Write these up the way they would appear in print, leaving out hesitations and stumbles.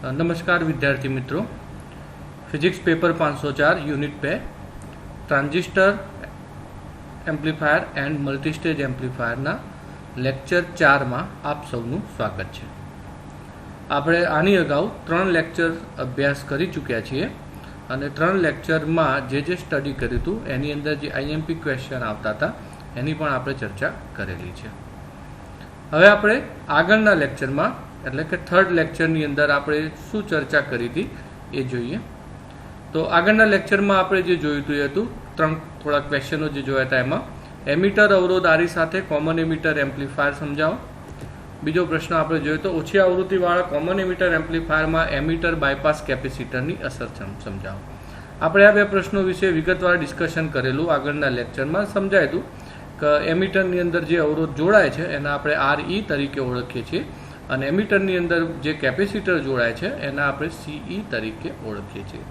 नमस्कार विद्यार्थी मित्रों, फिजिक्स पेपर 504 यूनिट पे transistor amplifier and multistage amplifier ना लेक्चर 4 में आप सबनु स्वागत है। આપણે આની અગાઉ 3 લેક્ચર અભ્યાસ કરી ચૂક્યા છીએ અને 3 લેક્ચરમાં જે સ્ટડી કર્યું હતું એની અંદર જે આઈએમપી ક્વેશ્ચન આવતા હતા એની પણ આપણે ચર્ચા કરેલી છે। હવે આપણે આગળના લેક્ચરમાં એટલે કે થર્ડ લેક્ચરની અંદર આપણે શું ચર્ચા કરી હતી એ જોઈએ। તો આગળના લેક્ચરમાં આપણે જે જોયું હતું એ હતું થોડા ક્વેશ્ચનો જે જોયા હતા એમાં એમીટર અવરોધ આરી સાથે કોમન એમીટર એમ્પ્લીફાયર સમજાવો। બીજો પ્રશ્ન આપણે જોયો તો ઓછી આવૃત્તિવાળા કોમન એમીટર એમ્પ્લીફાયરમાં એમીટર બાયપાસ કેપેસિટરની અસર સમજાવો। આપણે આ બે પ્રશ્નો વિશે વિગતવાર ડિસ્કશન કરેલું આગળના લેક્ચરમાં સમજાયું હતું કે એમીટરની અંદર જે અવરોધ જોડાય છે એના આપણે RE તરીકે ઓળખીએ છીએ અને એમીટરની અંદર જે કેપેસિટર જોડાય છે એના આપણે CE તરીકે ઓળખીએ છીએ।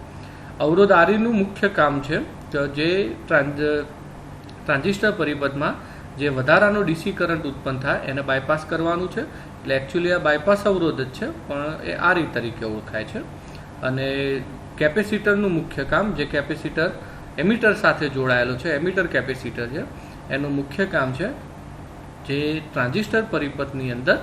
અવરોધ RE નું મુખ્ય કામ છે કે જે ટ્રાન્ઝિસ્ટર પરિપથમાં જે વધારાનો ડીસી કરંટ ઉત્પન્ન થાય એને બાયપાસ કરવાનું છે। એટલે એકચ્યુઅલી આ બાયપાસ અવરોધ જ છે પણ એ RE તરીકે ઓળખાય છે। અને કેપેસિટરનું મુખ્ય કામ જે કેપેસિટર એમીટર સાથે જોડાયેલો છે એમીટર કેપેસિટર છે એનું મુખ્ય કામ છે જે ટ્રાન્ઝિસ્ટર પરિપથની અંદર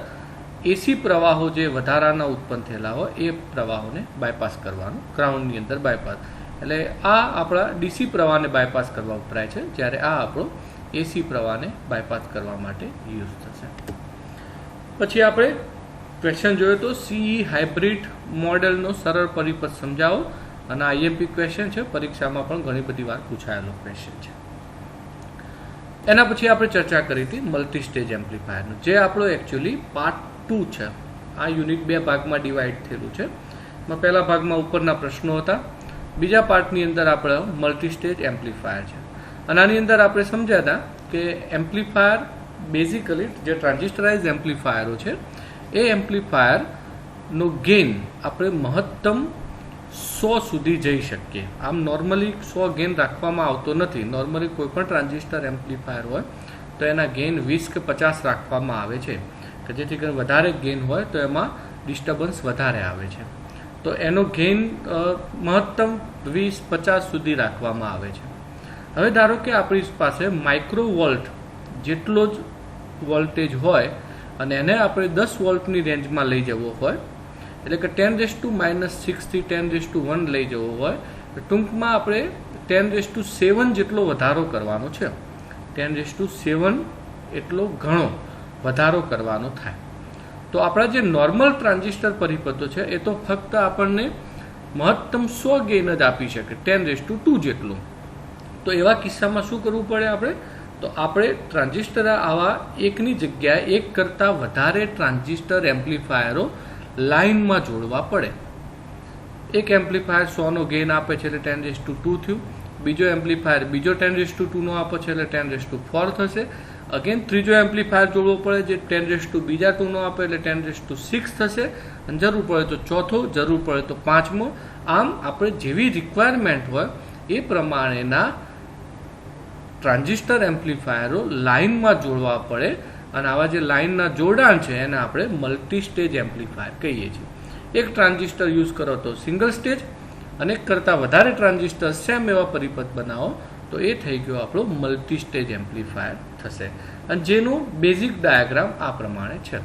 એસી પ્રવાહો જે વધારાના ઉત્પન્ન થયેલા હોય એ પ્રવાહોને બાયપાસ કરવાનું, ગ્રાઉન્ડની અંદર બાયપાસ। એટલે આ આપણા ડીસી પ્રવાહને બાયપાસ કરવા વપરાય છે, જ્યારે આ આપણો એસી પ્રવાહને બાયપાસ કરવા માટે યુઝ થશે। પછી આપણે ક્વેશ્ચન જોયો તો CE હાઇબ્રિડ મોડેલનો સરળ પરિપથ સમજાવો અને આઈએમપી ક્વેશ્ચન છે, પરીક્ષામાં પણ ઘણી બધી વાર પૂછાયેલો ક્વેશ્ચન છે। એના પછી આપણે ચર્ચા કરી હતી મલ્ટી સ્ટેજ એમ્પ્લીફાયરનો, જે આપણો એકચ્યુઅલી પાર્ટ 2 છે। આ યુનિટ 2 ભાગમાં ડિવાઈડ થયેલું છે। પહેલા ભાગમાં ઉપરના પ્રશ્નો હતા, બીજા પાર્ટની અંદર આપણે મલ્ટી સ્ટેજ એમ્પ્લીફાયર છે અને આની અંદર આપણે સમજ્યા હતા કે એમ્પ્લીફાયર બેઝિકલી જે ટ્રાન્ઝિસ્ટરાઇઝ એમ્પ્લીફાયરો છે એ એમ્પ્લીફાયરનો ગેઇન આપણે મહત્તમ 100 સુધી જઈ શકીએ। આમ નોર્મલી 100 ગેઇન રાખવામાં આવતો નથી। નોર્મલી કોઈ પણ ટ્રાન્ઝિસ્ટર એમ્પ્લીફાયર હોય તો એના ગેઇન 20 કે 50 રાખવામાં આવે છે કે જેથી કરીને વધારે ગેઇન હોય તો એમાં ડિસ્ટર્બન્સ વધારે આવે છે। તો એનો ગેઇન મહત્તમ 20-50 સુધી રાખવામાં આવે છે। હવે ધારો કે આપણી પાસે માઇક્રો વોલ્ટ જેટલો જ વોલ્ટેજ હોય અને એને આપણે 10 વોલ્ટની રેન્જમાં લઈ જવો હોય, એટલે કે 10⁻⁻6 થી 10⁻1 લઈ જવો હોય તો ટૂંકમાં આપણે 10⁻7 જેટલો વધારો કરવાનો છે। 10⁻7 એટલો ઘણો વધારો કરવાનો થાય। તો આપણા જે નોર્મલ ટ્રાન્ઝિસ્ટર પરિપથો છે એ તો ફક્ત આપણને મહત્તમ 100 ગેઇન જ આપી શકે, 10⁻2 જેટલું। તો એવા કિસ્સામાં શું કરવું પડે આપણે? તો આપણે ટ્રાન્ઝિસ્ટર આવા એકની જગ્યાએ એક કરતાં વધારે ટ્રાન્ઝિસ્ટર એમ્પ્લીફાયરો લાઇનમાં જોડવા પડે। એક એમ્પ્લીફાયર 100નો ગેઇન આપે છે એટલે 10⁻2 થયું, બીજો એમ્પ્લીફાયર બીજો 10⁻2 નો આપે છે એટલે 10⁻4 થશે। અગેન ત્રીજો એમ્પ્લીફાયર જોડવો પડે જે 10⁻2 નો આપે એટલે 10⁻6 થશે અને જરૂર પડે તો ચોથો, જરૂર પડે તો પાંચમો। આમ આપણે જેવી રિક્વાયરમેન્ટ હોય એ પ્રમાણેના ટ્રાન્ઝિસ્ટર એમ્પ્લીફાયરો લાઇનમાં જોડવા પડે અને આવા જે લાઇનના જોડાણ છે એને આપણે મલ્ટી સ્ટેજ એમ્પ્લીફાયર કહીએ છીએ। એક ટ્રાન્ઝિસ્ટર યુઝ કરો તો સિંગલ સ્ટેજ અને એક કરતાં વધારે ટ્રાન્ઝિસ્ટર સેમ એવા પરિપથ બનાવો તો એ થઈ ગયો આપણો મલ્ટી સ્ટેજ એમ્પ્લીફાયર થશે। અને જેનું બેઝિક ડાયાગ્રામ આ પ્રમાણે છે।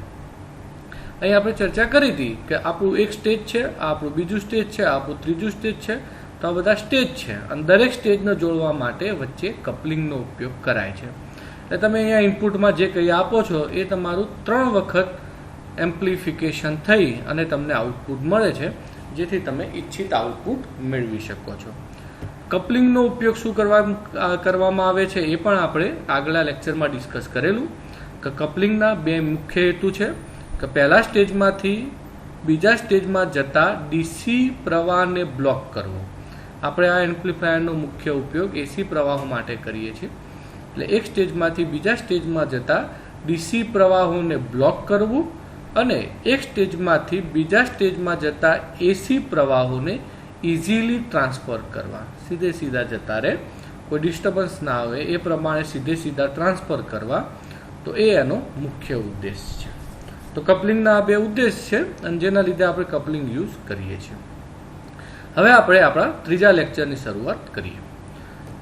અહીં આપણે ચર્ચા કરી હતી કે આપણું એક સ્ટેજ છે, આ આપણું બીજું સ્ટેજ છે, આ આપણું ત્રીજું સ્ટેજ છે। તો આ બધા સ્ટેજ છે અને દરેક સ્ટેજને જોડવા માટે વચ્ચે કપલિંગનો ઉપયોગ કરાય છે। એટલે તમે અહીંયા ઇનપુટમાં જે કંઈ આપો છો એ તમારું 3 વખત એમ્પ્લિફિકેશન થઈ અને તમને આઉટપુટ મળે છે, જેથી તમે ઈચ્છિત આઉટપુટ મેળવી શકો છો। કપલિંગનો ઉપયોગ શું કરવામાં આવે છે એ પણ આપણે આગલા લેક્ચરમાં ડિસ્કસ કરેલું કે કપલિંગના 2 મુખ્ય હેતુ છે કે પહેલા સ્ટેજમાંથી બીજા સ્ટેજમાં જતા ડીસી પ્રવાહને બ્લોક કરવો। આપણે આ એમ્પ્લીફાયરનો મુખ્ય ઉપયોગ એસી પ્રવાહો માટે કરીએ છીએ। એટલે એક સ્ટેજમાંથી બીજા સ્ટેજમાં જતા ડીસી પ્રવાહોને બ્લોક કરવું અને એક સ્ટેજમાંથી બીજા સ્ટેજમાં જતા એસી પ્રવાહોને ઇઝીલી ટ્રાન્સફર કરવા, સીધે સીધા જતા રહે, કોઈ ડિસ્ટર્બન્સ ના આવે એ પ્રમાણે સીધે સીધા ટ્રાન્સફર કરવા। તો એ એનો મુખ્ય ઉદ્દેશ છે। તો કપલિંગના આ બે ઉદ્દેશ છે અને જેના લીધે આપણે કપલિંગ યુઝ કરીએ છીએ. હવે આપણે આપણા ત્રીજા લેક્ચરની શરૂઆત કરીએ.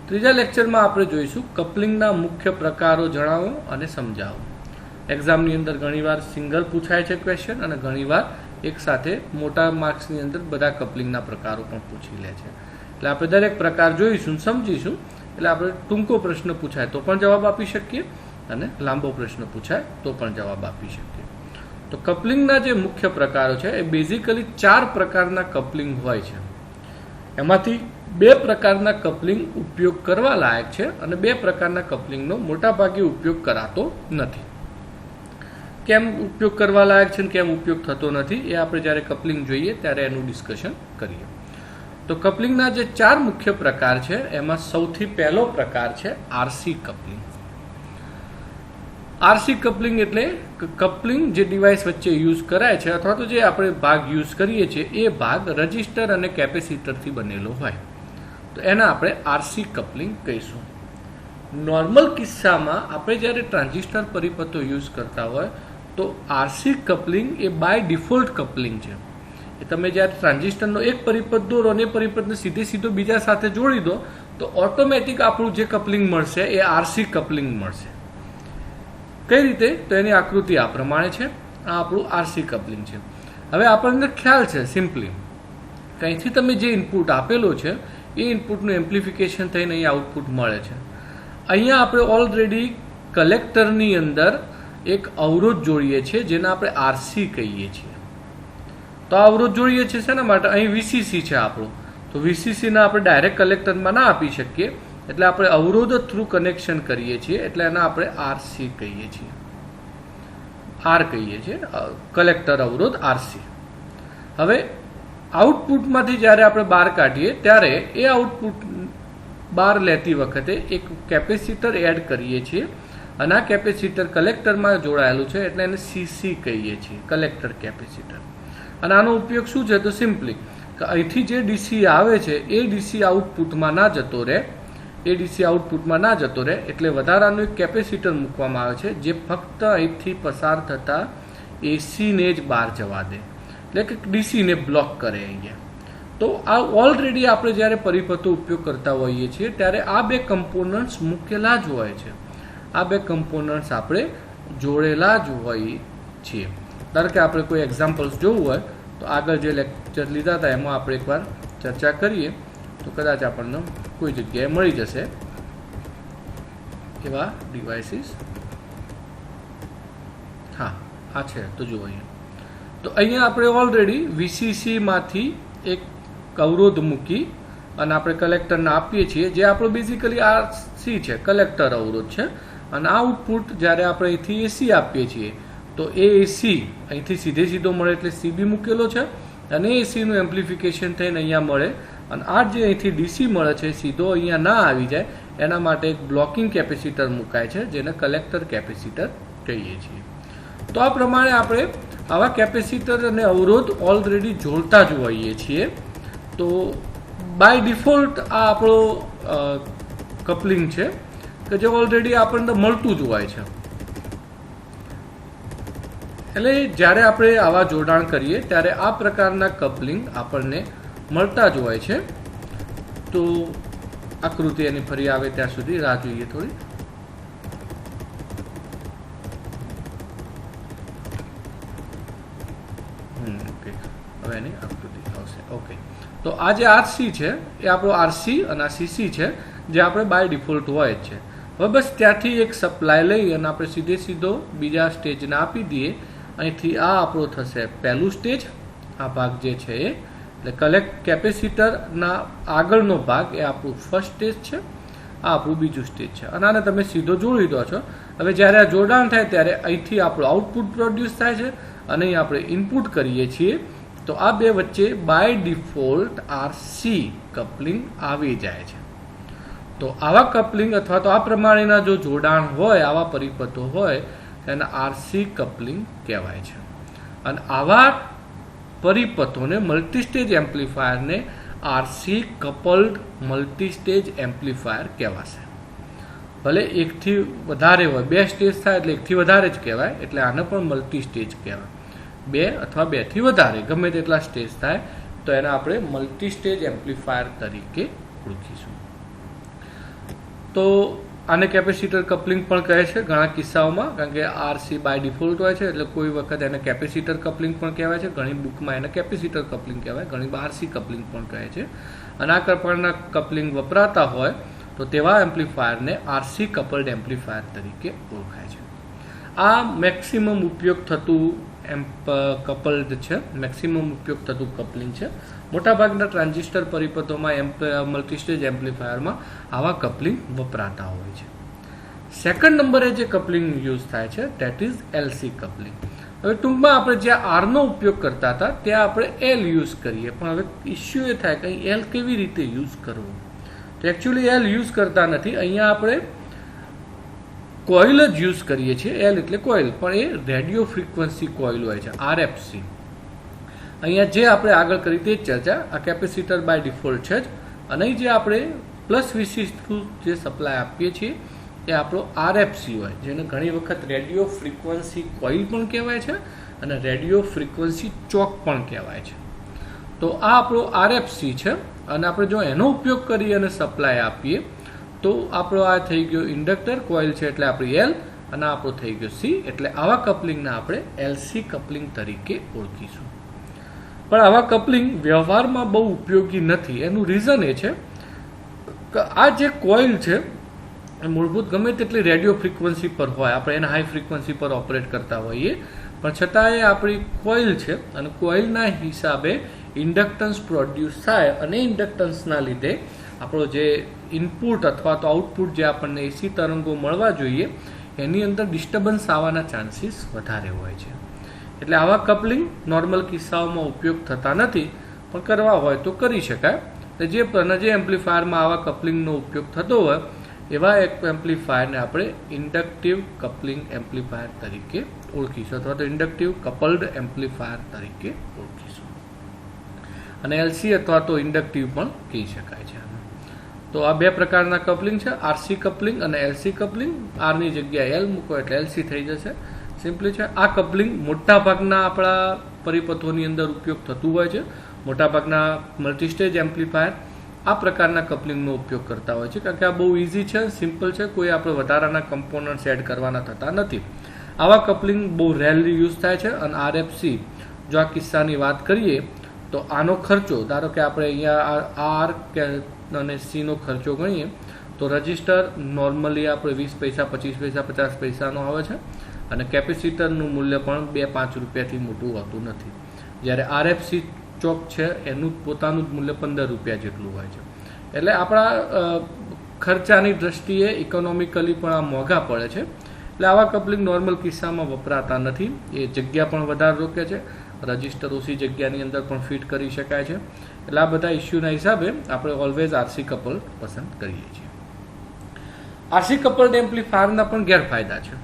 ત્રીજા લેક્ચરમાં આપણે જોઈશું કપલિંગના મુખ્ય પ્રકારો જણાવો અને સમજાવો. એક્ઝામની અંદર ઘણીવાર સિંગલ પૂછાય છે ક્વેશ્ચન અને ઘણીવાર એક સાથે મોટા માર્ક્સની અંદર બધા કપલિંગના પ્રકારો પણ પૂછી લે છે. એટલે આપણે દરેક પ્રકાર જોઈશું, સમજીશું. એટલે આપણે ટૂંકો પ્રશ્ન પૂછાય તો પણ જવાબ આપી શકીએ અને લાંબો પ્રશ્ન પૂછાય તો પણ જવાબ આપી શકીએ. તો કપલિંગના જે મુખ્ય પ્રકારો છે એ બેઝિકલી 4 પ્રકારના કપલિંગ હોય છે. એમાંથી 2 પ્રકારના કપલિંગ ઉપયોગ કરવા લાયક છે અને 2 પ્રકારના કપલિંગનો મોટાભાગે ઉપયોગ કરાતો નથી. કેમ ઉપયોગ કરવા લાયક છે અને કેમ ઉપયોગ થતો નથી એ આપણે જ્યારે કપલિંગ જોઈએ ત્યારે એનું ડિસ્કશન કરીએ. તો કપલિંગના જે 4 મુખ્ય પ્રકાર છે એમાં સૌથી પહેલો પ્રકાર છે આરસી કપલિંગ. આરસી કપલિંગ એટલે કપલિંગ જે ડિવાઇસ વચ્ચે યુઝ કરાય છે અથવા તો જે આપણે ભાગ યુઝ કરીએ છીએ એ ભાગ રજિસ્ટર અને કેપેસિટરથી બનેલો હોય તો એને આપણે આરસી કપલિંગ કહીશું. નોર્મલ કિસ્સામાં આપણે જ્યારે ટ્રાન્ઝિસ્ટર પરિપથો યુઝ કરતા હોય તો આરસી કપલિંગ એ બાય ડિફોલ્ટ કપલિંગ છે. એ તમે જ્યારે ટ્રાન્ઝિસ્ટરનો એક પરિપથ દોરો અને એ પરિપથને સીધો બીજા સાથે જોડી દો તો ઓટોમેટિક આપણું જે કપલિંગ મળશે એ આરસી કપલિંગ મળશે. કઈ રીતે? તો એની આકૃતિ આ પ્રમાણે છે. આ આપણું આરસી કપલિંગ છે. હવે આપણને ખ્યાલ છે સિમ્પલી કે અહીંથી તમે જે ઇનપુટ આપેલો છે એ ઇનપુટનું એમ્પ્લિફિકેશન થઈને અહીં આઉટપુટ મળે છે. અહીંયા આપણે ઓલરેડી કલેક્ટરની અંદર એક અવરોધ જોડીએ છીએ જેને આપણે આરસી કહીએ છીએ. તો આ અવરોધ જોડીએ છીએ શેના માટે? અહીં વીસીસી છે આપણું. તો વીસીસીના આપણે ડાયરેક્ટ કલેક્ટરમાં ના આપી શકીએ એટલે આપણે અવરોધ થ્રુ કનેક્શન કરીએ છીએ એટલે એના આપણે આરસી કહીએ છીએ. આર કહીએ છીએ, કલેક્ટર અવરોધ આરસી. હવે આઉટપુટમાંથી જ્યારે આપણે બહાર કાઢીએ ત્યારે એ આઉટપુટ બહાર લેતી વખતે એક કેપેસિટર એડ કરીએ છીએ અને આ કેપેસિટર કલેક્ટરમાં જોડાયેલું છે એટલે એને સીસી કહીએ છીએ, કલેક્ટર કેપેસિટર. અને આનો ઉપયોગ શું છે? તો સિમ્પલી કે અહીંથી જે ડીસી આવે છે એ ડીસી આઉટપુટમાં ના જતો રહે, એટલે વધારાનું એક કેપેસિટર મૂકવામાં આવે છે જે ફક્ત અહીંથી પસાર થતા એસીને જ બહાર જવા દે, એટલે કે ડીસીને બ્લોક કરે અહીંયા. તો આ ઓલરેડી આપણે જ્યારે પરિપથો ઉપયોગ કરતા હોઈએ છીએ ત્યારે આ 2 કમ્પોનન્ટ્સ મૂકેલા જ હોય છે. આ 2 કમ્પોનન્ટ્સ આપણે જોડેલા જ હોઈએ છીએ. ધારો કે આપણે કોઈ એક્ઝામ્પલ્સ જોવું હોય તો આગળ જે લેક્ચર લીધા હતા એમાં આપણે એકવાર ચર્ચા કરીએ તો કદાચ આપણને કોઈ જગ્યાએ મળી જશે એવા ડિવાઇસીસ. હા, આ છે તો જુઓ અહીંયા. તો અહીંયા આપણે ઓલરેડી વીસીસીમાંથી એક અવરોધ મૂકી અને આપણે કલેક્ટરને આપીએ છીએ જે આપણો બેઝિકલી આરસી છે, કલેક્ટર અવરોધ છે. અને આઉટપુટ જ્યારે આપણે અહીંથી એસી આપીએ છીએ તો એ એસી અહીંથી સીધો મળે એટલે સીબી મૂકેલો છે અને એસીનું એમ્પ્લિફિકેશન થઈને અહીંયા મળે અને આ જે અહીંથી ડીસી મળે છે સીધો અહીંયા ના આવી જાય એના માટે એક બ્લોકિંગ કેપેસિટર મુકાય છે જેને કલેક્ટર કેપેસિટર કહીએ છીએ. તો આ પ્રમાણે આપણે આવા કેપેસિટર અને અવરોધ ઓલરેડી જોડતા જ હોઈએ છીએ. તો બાય ડિફોલ્ટ આ આપણો કપલિંગ છે કે જે ઓલરેડી આપણને મળતું જ હોય છે. એટલે જ્યારે આપણે આવા જોડાણ કરીએ ત્યારે આ પ્રકારના કપલિંગ આપણને મળતા જ હોય છે. તો આકૃતિ એની ફરી આવે ત્યાં સુધી રાહ જોઈએ થોડી. ઓકે, હવે એની આકૃતિ આવશે. ઓકે, તો આ જે આરસી છે એ આપણો આરસી અને આ સીસી છે જે આપણે બાય ડિફોલ્ટ હોય જ છે. હવે બસ ત્યાંથી એક સપ્લાય લઈ અને આપણે સીધો બીજા સ્ટેજને આપી દઈએ. અહીંથી આ આપણો થશે પહેલું સ્ટેજ, આ ભાગ જે છે એ એટલે કેપેસિટરના આગળનો ભાગ એ આપણું ફર્સ્ટ સ્ટેજ છે, આ આપણું બીજું સ્ટેજ છે અને આને તમે સીધો જોડી દો છો. હવે જ્યારે આ જોડાણ થાય ત્યારે અહીંથી આપણું આઉટપુટ પ્રોડ્યુસ થાય છે અને અહીં આપણે ઇનપુટ કરીએ છીએ. તો આ 2 વચ્ચે બાય ડિફોલ્ટ આરસી કપલિંગ આવી જાય છે. તો આવા કપલિંગ અથવા તો આ પ્રમાણેના જો જોડાણ હોય, આવા પરિપથો હોય તેને આરસી કપલિંગ કહેવાય છે. અને આવા પરિપથોને મલ્ટીસ્ટેજ એમ્પ્લીફાયરને આરસી કપલ્ડ મલ્ટીસ્ટેજ એમ્પ્લીફાયર કહેવાશે. ભલે એકથી વધારે હોય, 2 સ્ટેજ થાય એટલે એકથી વધારે જ કહેવાય, એટલે આને પણ મલ્ટી સ્ટેજ કહેવાય. 2 અથવા 2થી વધારે ગમે તેટલા સ્ટેજ થાય તો એને આપણે મલ્ટી સ્ટેજ એમ્પ્લીફાયર તરીકે ઓળખીશું. તો આને કેપેસિટર કપલિંગ પણ કહે છે ઘણા કિસ્સાઓમાં, કારણ કે આરસી બાય ડિફોલ્ટ હોય છે, એટલે કોઈ વખત એને કેપેસિટર કપલિંગ પણ કહેવાય છે. ઘણી બુકમાં એને કેપેસિટર કપલિંગ કહેવાય, ઘણી આરસી કપલિંગ પણ કહે છે. અને આ પ્રકારના કપલિંગ વપરાતા હોય તો તેવા એમ્પ્લીફાયરને આરસી કપલ્ડ એમ્પ્લીફાયર તરીકે ઓળખાય છે. આ મેક્સિમમ ઉપયોગ થતું કપલ્ડ છે, મેક્સિમમ ઉપયોગ થતું કપલિંગ છે. મોટાભાગના ટ્રાન્ઝિસ્ટર પરિપથોમાં મલ્ટીસ્ટેજ એમ્પ્લીફાયરમાં આવા કપલિંગ વપરાતા હોય છે. સેકન્ડ નંબરે જે કપલિંગ યુઝ થાય છે ધેટ ઇઝ એલસી કપલિંગ. હવે ટૂંકમાં આપણે જ્યાં આરનો ઉપયોગ કરતા હતા ત્યાં આપણે એલ યુઝ કરીએ, પણ હવે ઇસ્યુ એ થાય કે એલ કેવી રીતે યુઝ કરવું. તો એકચ્યુઅલી એલ યુઝ કરતા નથી, અહીંયા આપણે કોઇલ જ યુઝ કરીએ છીએ. એલ એટલે કોઇલ, પણ એ રેડિયો ફ્રીક્વન્સી કોઇલ હોય છે, આરએફસી. અહીંયા જે આપણે આગળ કરી તે ચર્ચા, આ કેપેસિટર બાય ડિફોલ્ટ છે જ, અને જે આપણે પ્લસ વીસી જે સપ્લાય આપીએ છીએ એ આપણો આરએફસી હોય, જેને ઘણી વખત રેડિયો ફ્રીક્વન્સી કોઇલ પણ કહેવાય છે અને રેડિયો ફ્રીક્વન્સી ચોક પણ કહેવાય છે. તો આ આપણો આરએફસી છે, અને આપણે જો એનો ઉપયોગ કરી અને સપ્લાય આપીએ તો આપણો આ થઈ ગયો ઇન્ડક્ટર, કોઇલ છે એટલે આપણી એલ, અને આપણો થઈ ગયો સી. એટલે આવા કપલિંગને આપણે એલસી કપલિંગ તરીકે ઓળખીશું. પણ આવા કપલિંગ વ્યવહારમાં બહુ ઉપયોગી નથી. એનું રીઝન એ છે કે આ જે કોઇલ છે મૂળભૂત ગમે તેટલી રેડિયો ફ્રીક્વન્સી પર હોય, આપણે એને હાઈ ફ્રીક્વન્સી પર ઓપરેટ કરતા હોઈએ, પણ છતાં એ આપણી કોઇલ છે, અને કોઇલના હિસાબે ઇન્ડક્ટન્સ પ્રોડ્યુસ થાય, અને ઇન્ડક્ટન્સના લીધે આપણો જે ઇનપુટ અથવા તો આઉટપુટ જે આપણને એસી તરંગો મળવા જોઈએ એની અંદર ડિસ્ટર્બન્સ આવવાના ચાન્સીસ વધારે હોય છે. એટલે આવા કપલિંગ નોર્મલ કિસ્સાઓમાં ઉપયોગ થતા નથી, પણ કરવા હોય તો કરી શકાય. જે એમ્પ્લીફાયરમાં આવા કપલિંગનો ઉપયોગ થતો હોય એવા એક એમ્પ્લીફાયરને આપણે ઇન્ડક્ટિવ કપલિંગ એમ્પ્લીફાયર તરીકે ઓળખીશું, અથવા તો ઇન્ડક્ટિવ કપલ્ડ એમ્પ્લીફાયર તરીકે ઓળખીશું. અને એલસી અથવા તો ઇન્ડક્ટિવ પણ કહી શકાય છે. તો આ 2 પ્રકારના કપલિંગ છે, આરસી કપલિંગ અને એલસી કપલિંગ. આરની જગ્યાએ એલ મૂકો એટલે એલસી થઈ જશે, સિમ્પલી છે. આ કપલિંગ મોટાભાગના આપણા પરિપથોની અંદર ઉપયોગ થતું હોય છે. મોટાભાગના મલ્ટીસ્ટેજ એમ્પ્લીફાયર આ પ્રકારના કપલિંગનો ઉપયોગ કરતા હોય છે, કારણ કે આ બહુ ઇઝી છે, સિમ્પલ છે, કોઈ આપણે વધારાના કમ્પોનન્ટ્સ એડ કરવાના થતા નથી. આવા કપલિંગ બહુ રેરલી યુઝ થાય છે. અને આરએફસી જો આ કિસ્સાની વાત કરીએ તો આનો ખર્ચો, ધારો કે આપણે અહીંયા આર અને સીનો ખર્ચો ગણીએ તો રજિસ્ટર નોર્મલી આપણે 20 પૈસા, 25 પૈસા, 50 પૈસાનો આવે છે, અને કેપેસિટરનું મૂલ્ય પણ 2-5 રૂપિયાથી મોટું હોતું નથી. જ્યારે આરએફસી ચોક છે એનું પોતાનું જ મૂલ્ય 15 રૂપિયા જેટલું હોય છે. એટલે આપણા ખર્ચાની દ્રષ્ટિએ ઇકોનોમિકલી પણ આ મોંઘા પડે છે. એટલે આવા કપલિંગ નોર્મલ કિસ્સામાં વપરાતા નથી. એ જગ્યા પણ વધારે રોકે છે, રજિસ્ટર ઓછી જગ્યાની અંદર પણ ફિટ કરી શકાય છે. એટલે આ બધા ઇસ્યુના હિસાબે આપણે ઓલવેઝ આરસી કપલ પસંદ કરીએ છીએ. આરસી કપલ્ડ એમ્પ્લીફાયરના પણ ગેરફાયદા છે.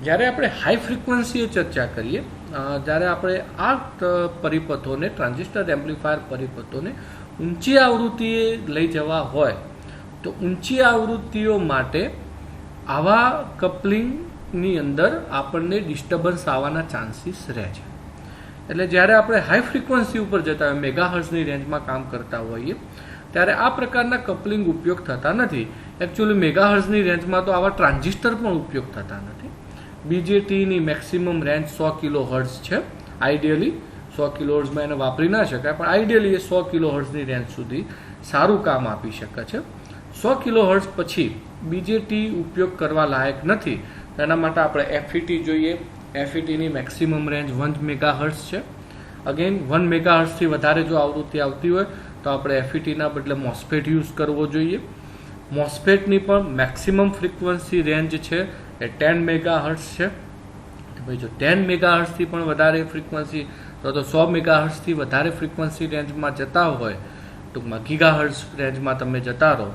જ્યારે આપણે હાઈ ફ્રીક્વન્સીએ ચર્ચા કરીએ, જ્યારે આપણે આ પરિપથોને, ટ્રાન્ઝિસ્ટર એમ્પ્લીફાયર પરિપથોને ઊંચી આવૃત્તિએ લઈ જવા હોય તો ઊંચી આવૃત્તિઓ માટે આવા કપલિંગની અંદર આપણને ડિસ્ટર્બન્સ આવવાના ચાન્સીસ રહે છે. એટલે જ્યારે આપણે હાઈ ફ્રીક્વન્સી ઉપર જતા હોય, મેગાહર્ટ્ઝની રેન્જમાં કામ કરતા હોઈએ, ત્યારે આ પ્રકારના કપલિંગ ઉપયોગ થતા નથી. એકચ્યુઅલી મેગાહર્ટ્ઝની રેન્જમાં તો આવા ટ્રાન્ઝિસ્ટર પણ ઉપયોગ થતા નથી. બીજેટીની મેક્સિમમ રેન્જ 100 કિલોહર્ટ્ઝ છે. આઈડિયલી 100 કિલોહર્ટ્ઝમાં એને વાપરી ના શકાય, પણ આઈડિયલી એ 100 કિલોહર્ટ્ઝની રેન્જ સુધી સારું કામ આપી શકે છે. 100 કિલોહર્ટ્ઝ પછી બીજેટી ઉપયોગ કરવા લાયક નથી. એના માટે આપણે એફઈટી જોઈએ. એફઈટીની મેક્સિમમ રેન્જ 1 મેગાહર્ટ્ઝ છે. અગેન 1 મેગાહર્ટ્ઝથી વધારે જો આવૃત્તિ આવતી હોય તો આપણે એફઈટીના બદલે મોસ્ફેટ યુઝ કરવો જોઈએ. મોસ્ફેટની પણ મેક્સિમમ ફ્રીક્વન્સી રેન્જ છે એ 10 મેગાહર્ટ્ઝ છે. ભાઈ જો 10 મેગાહર્ટ્ઝથી પણ વધારે ફ્રીક્વન્સી, તો 100 મેગાહર્ટ્ઝથી વધારે ફ્રીક્વન્સી રેન્જમાં જતા હોય, ટૂંકમાં ગીગાહર્ટ્ઝ રેન્જમાં તમે જતા રહો,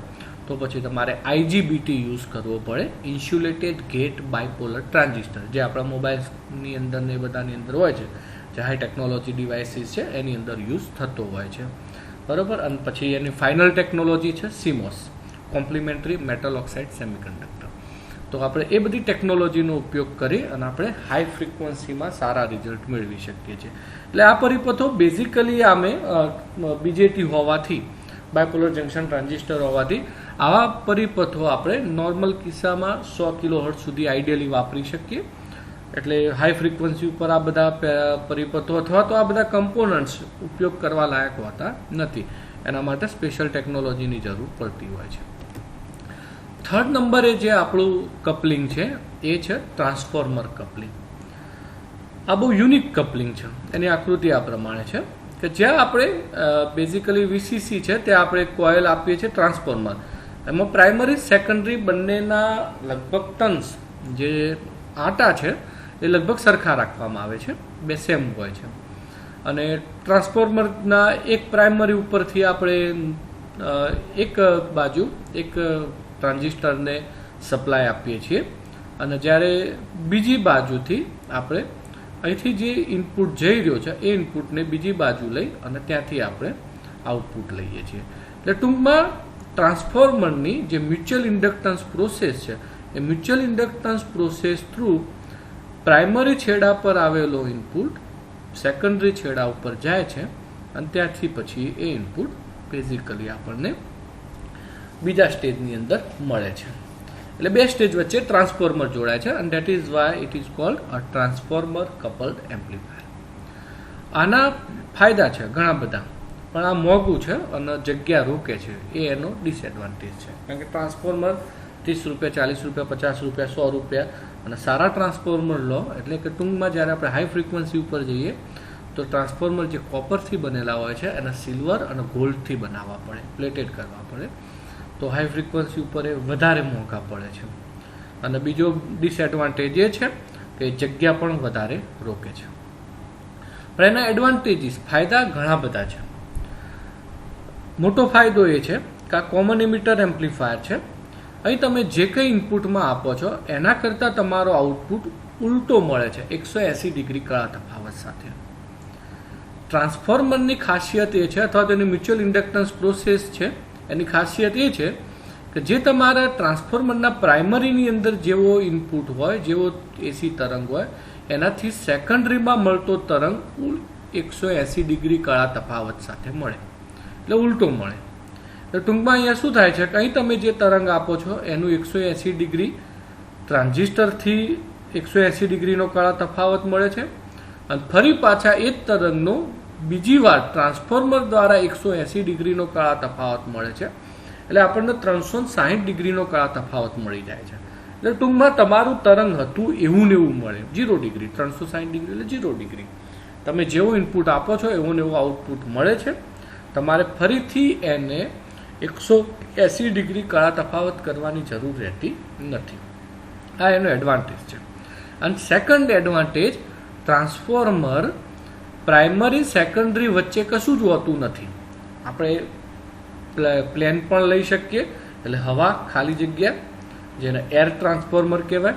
તો પછી તમારે આઈજીબીટી યુઝ કરવો પડે, ઇન્સ્યુલેટેડ ગેટ બાયપોલર ટ્રાન્ઝિસ્ટર, જે આપણા મોબાઈલની અંદર ને બધાની અંદર હોય છે, જે હાઈ ટેકનોલોજી ડિવાઇસીસ છે એની અંદર યુઝ થતો હોય છે, બરાબર. અને પછી એની ફાઇનલ ટેકનોલોજી છે CMOS. Complementary metal oxide semiconductor. તો આપણે એ બધી ટેકનોલોજીનો ઉપયોગ કરી અને આપણે હાઈ ફ્રિકવન્સીમાં સારા રિઝલ્ટ મેળવી શકીએ છીએ. એટલે આ પરિપથો બેઝિકલી આમે બીજેટી હોવાથી, બાયપોલર જંકશન ટ્રાન્ઝિસ્ટર હોવાથી આવા પરિપથો આપણે નોર્મલ કિસ્સામાં 100 કિલોહર્ટ્ઝ સુધી આઈડિયલી વાપરી શકીએ. એટલે હાઈ ફ્રિકવન્સી ઉપર આ બધા પરિપથો અથવા તો આ બધા કમ્પોનન્ટ્સ ઉપયોગ કરવા લાયક હોતા નથી. એના માટે સ્પેશિયલ ટેકનોલોજીની જરૂર પડતી હોય છે. થર્ડ નંબરે જે આપણું કપલિંગ છે એ છે ટ્રાન્સફોર્મર કપલિંગ. આ બહુ યુનિક કપલિંગ છે. એની આકૃતિ આ પ્રમાણે છે કે જ્યાં આપણે બેઝિકલી વીસીસી છે ત્યાં આપણે કોઇલ આપીએ છીએ ટ્રાન્સફોર્મર. એમાં પ્રાઇમરી સેકન્ડરી બંનેના લગભગ ટન્સ જે આટા છે એ લગભગ સરખા રાખવામાં આવે છે, બે સેમ હોય છે. અને ટ્રાન્સફોર્મરના એક પ્રાઇમરી ઉપરથી આપણે એક બાજુ એક ટ્રાન્ઝિસ્ટરને સપ્લાય આપીએ છીએ અને જ્યારે બીજી બાજુથી આપણે અહીંથી જે ઇનપુટ જઈ રહ્યો છે એ ઇનપુટને બીજી બાજુ લઈ અને ત્યાંથી આપણે આઉટપુટ લઈએ છીએ. એટલે ટૂંકમાં ટ્રાન્સફોર્મરની જે મ્યુચ્યુઅલ ઇન્ડક્ટન્સ પ્રોસેસ છે એ mutual inductance process through primary છેડા પર આવેલો ઇનપુટ સેકન્ડરી છેડા ઉપર જાય છે અને ત્યાંથી પછી એ ઇનપુટ બેઝિકલી આપણને બીજા સ્ટેજની અંદર મળે છે. એટલે બે સ્ટેજ વચ્ચે ટ્રાન્સફોર્મર જોડાય છે અને that is why it is called a transformer coupled amplifier. આના ફાયદા છે ઘણા બધા, પણ આ મોંઘું છે અને જગ્યા રોકે છે, એ એનો ડિસએડવાન્ટેજ છે. કારણ કે ટ્રાન્સફોર્મર 30 રૂપિયા, 40 રૂપિયા, 50 રૂપિયા, 100 રૂપિયા અને સારા ટ્રાન્સફોર્મર લો એટલે કે ટૂંકમાં જ્યારે આપણે હાઈ ફ્રિકવન્સી ઉપર જઈએ તો ટ્રાન્સફોર્મર જે કોપરથી બનેલા હોય છે એને સિલ્વર અને ગોલ્ડથી બનાવવા પડે, પ્લેટેડ કરવા પડે. તો હાઈ ફ્રિકવન્સી ઉપર એ વધારે મોંઘા પડે છે. અને બીજો ડિસએડવાન્ટેજ એ છે કે જગ્યા પણ વધારે રોકે છે. પણ એના એડવાન્ટેજીસ, ફાયદા ઘણા બધા છે. મોટો ફાયદો એ છે કે આ કોમન એમિટર એમ્પ્લીફાયર છે. અહીં તમે જે કંઈ ઇનપુટમાં આપો છો એના કરતાં તમારો આઉટપુટ ઉલટો મળે છે 180 ડિગ્રી કળા તફાવત સાથે. ટ્રાન્સફોર્મરની ખાસિયત એ છે અથવા તેની મ્યુચ્યુઅલ ઇન્ડક્ટન્સ પ્રોસેસ છે એની ખાસિયત એ છે કે જે તમારા ટ્રાન્સફોર્મરના પ્રાઇમરીની અંદર જેવો ઇનપુટ હોય, જેવો એસી તરંગ હોય, એનાથી સેકન્ડરીમાં મળતો તરંગ 180 ડિગ્રી કળા તફાવત સાથે મળે, એટલે ઉલટો મળે. તો ટૂંકમાં અહીંયા શું થાય છે કે અહીં તમે જે તરંગ આપો છો એનું 180 ડિગ્રી ટ્રાન્ઝિસ્ટરથી 180 ડિગ્રીનો કળા તફાવત મળે છે અને ફરી પાછા એ જ તરંગનો બીજી વાર ટ્રાન્સફોર્મર દ્વારા 180 ડિગ્રીનો કળા તફાવત મળે છે. એટલે આપણને 360 ડિગ્રીનો કળા તફાવત મળી જાય છે. એટલે ટૂંકમાં તમારું તરંગ હતું એવું ને એવું મળે, 0 ડિગ્રી. 360 ડિગ્રી એટલે 0 ડિગ્રી. તમે જેવું ઇનપુટ આપો છો એવું ને એવું આઉટપુટ મળે છે. તમારે ફરીથી એને 180 ડિગ્રી કળા તફાવત કરવાની જરૂર રહેતી નથી. આ એનો એડવાન્ટેજ છે. અને second advantage, transformer primary secondary વચ્ચે કશું જ હોતું નથી. આપણે પ્લેન પણ લઈ શકીએ, એટલે હવા, ખાલી જગ્યા, જેને એર ટ્રાન્સફોર્મર કહેવાય.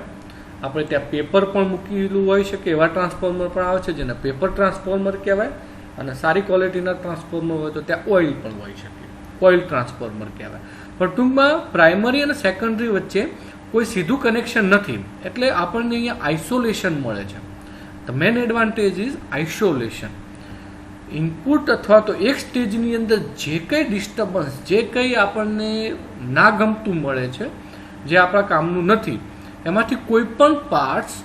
આપણે ત્યાં પેપર પણ મૂકેલું હોઈ શકે એવા ટ્રાન્સફોર્મર પણ આવે છે જેને પેપર ટ્રાન્સફોર્મર કહેવાય. અને સારી ક્વોલિટીના ટ્રાન્સફોર્મર હોય તો ત્યાં ઓઇલ પણ હોઈ શકે, ઓઇલ ટ્રાન્સફોર્મર કહેવાય. પણ ટૂંકમાં પ્રાઇમરી અને સેકન્ડરી વચ્ચે કોઈ સીધું કનેક્શન નથી, એટલે આપણને અહીંયા આઇસોલેશન મળે છે. The main advantage is isolation. Input અથવા તો એક સ્ટેજની અંદર જે કંઈ ડિસ્ટર્બન્સ, જે કંઈ આપણને ના ગમતું મળે છે, જે આપણા કામનું નથી, એમાંથી કોઈ પણ પાર્ટ્સ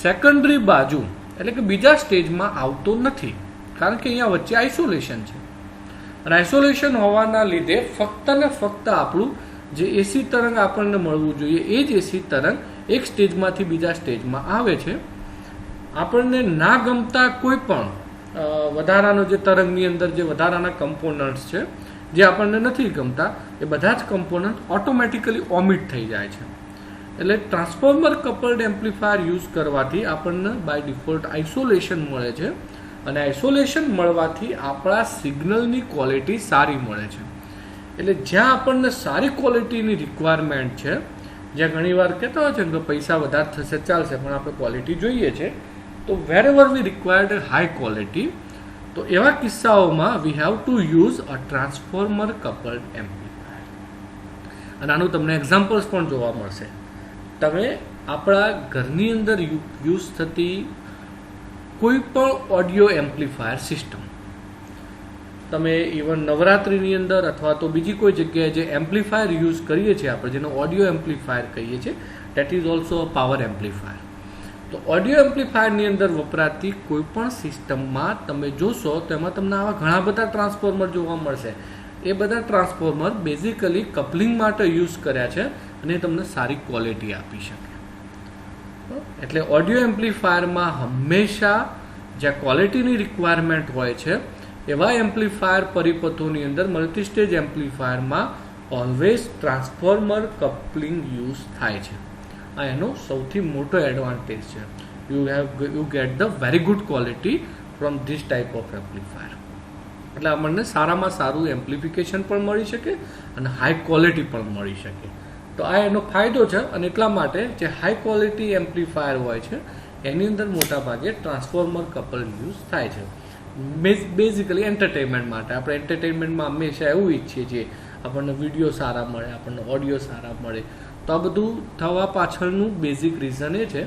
સેકન્ડરી બાજુ એટલે કે બીજા સ્ટેજમાં આવતો નથી, કારણ કે અહીંયા વચ્ચે આઇસોલેશન છે. અને આઇસોલેશન હોવાના લીધે ફક્ત ને ફક્ત આપણું જે એસી તરંગ આપણને મળવું જોઈએ એ જ એસી તરંગ એક સ્ટેજમાંથી બીજા સ્ટેજમાં આવે છે. આપણને ના ગમતા કોઈ પણ વધારાનો જે તરંગની અંદર જે વધારાના કમ્પોનન્ટ્સ છે જે આપણને નથી ગમતા એ બધા જ કમ્પોનન્ટ ઓટોમેટિકલી ઓમિટ થઈ જાય છે. એટલે ટ્રાન્સફોર્મર કપલ્ડ એમ્પ્લીફાયર યુઝ કરવાથી આપણને બાય ડિફોલ્ટ આઇસોલેશન મળે છે અને આઇસોલેશન મળવાથી આપણા સિગ્નલની ક્વોલિટી સારી મળે છે. એટલે જ્યાં આપણને સારી ક્વોલિટીની રિક્વાયરમેન્ટ છે, જ્યાં ઘણીવાર કહેતા હોય છે કે પૈસા વધારે થશે ચાલશે પણ આપણે ક્વોલિટી જોઈએ છે, તો wherever we required a high quality, તો એવા કિસ્સાઓમાં we have to use a transformer coupled amplifier. અને આનું તમને એક્ઝામ્પલ્સ પણ જોવા મળશે. તમે આપણા ઘરની અંદર યુઝ થતી કોઈ પણ ઓડિયો એમ્પ્લીફાયર સિસ્ટમ, તમે ઇવન નવરાત્રિની અંદર અથવા તો બીજી કોઈ જગ્યાએ જે એમ્પ્લીફાયર યુઝ કરીએ છીએ આપણે, જેનો ઓડિયો એમ્પ્લીફાયર કહીએ છીએ, that is also a power amplifier. તો ઓડિયો એમ્પ્લીફાયરની અંદર વપરાતી કોઈ પણ સિસ્ટમમાં તમે જોશો તો એમાં તમને આવા ઘણા બધા ટ્રાન્સફોર્મર જોવા મળશે. એ બધા ટ્રાન્સફોર્મર બેઝિકલી કપલિંગ માટે યુઝ કર્યા છે અને તમને સારી ક્વોલિટી આપી શકે. એટલે ઓડિયો એમ્પ્લીફાયરમાં હંમેશા જ્યાં ક્વોલિટીની રિક્વાયરમેન્ટ હોય છે એવા એમ્પ્લીફાયર પરિપથોની અંદર મલ્ટીસ્ટેજ એમ્પ્લીફાયરમાં ઓલવેઝ ટ્રાન્સફોર્મર કપલિંગ યુઝ થાય છે. આ એનો સૌથી મોટો એડવાન્ટેજ છે. You get the very good quality from this type of amplifier. એટલે આપણને સારામાં સારું એમ્પ્લિફિકેશન પણ મળી શકે અને હાઈ ક્વોલિટી પણ મળી શકે. તો આ એનો ફાયદો છે. અને એટલા માટે જે હાઈ ક્વોલિટી એમ્પ્લીફાયર હોય છે એની અંદર મોટાભાગે ટ્રાન્સફોર્મર કપલ યુઝ થાય છે. બેઝિકલી એન્ટરટેનમેન્ટ માટે. આપણે એન્ટરટેનમેન્ટમાં હંમેશા એવું ઈચ્છીએ છીએ આપણને વિડીયો સારા મળે, આપણને ઓડિયો સારા મળે. તો આ બધું થવા પાછળનું બેઝિક રીઝન એ છે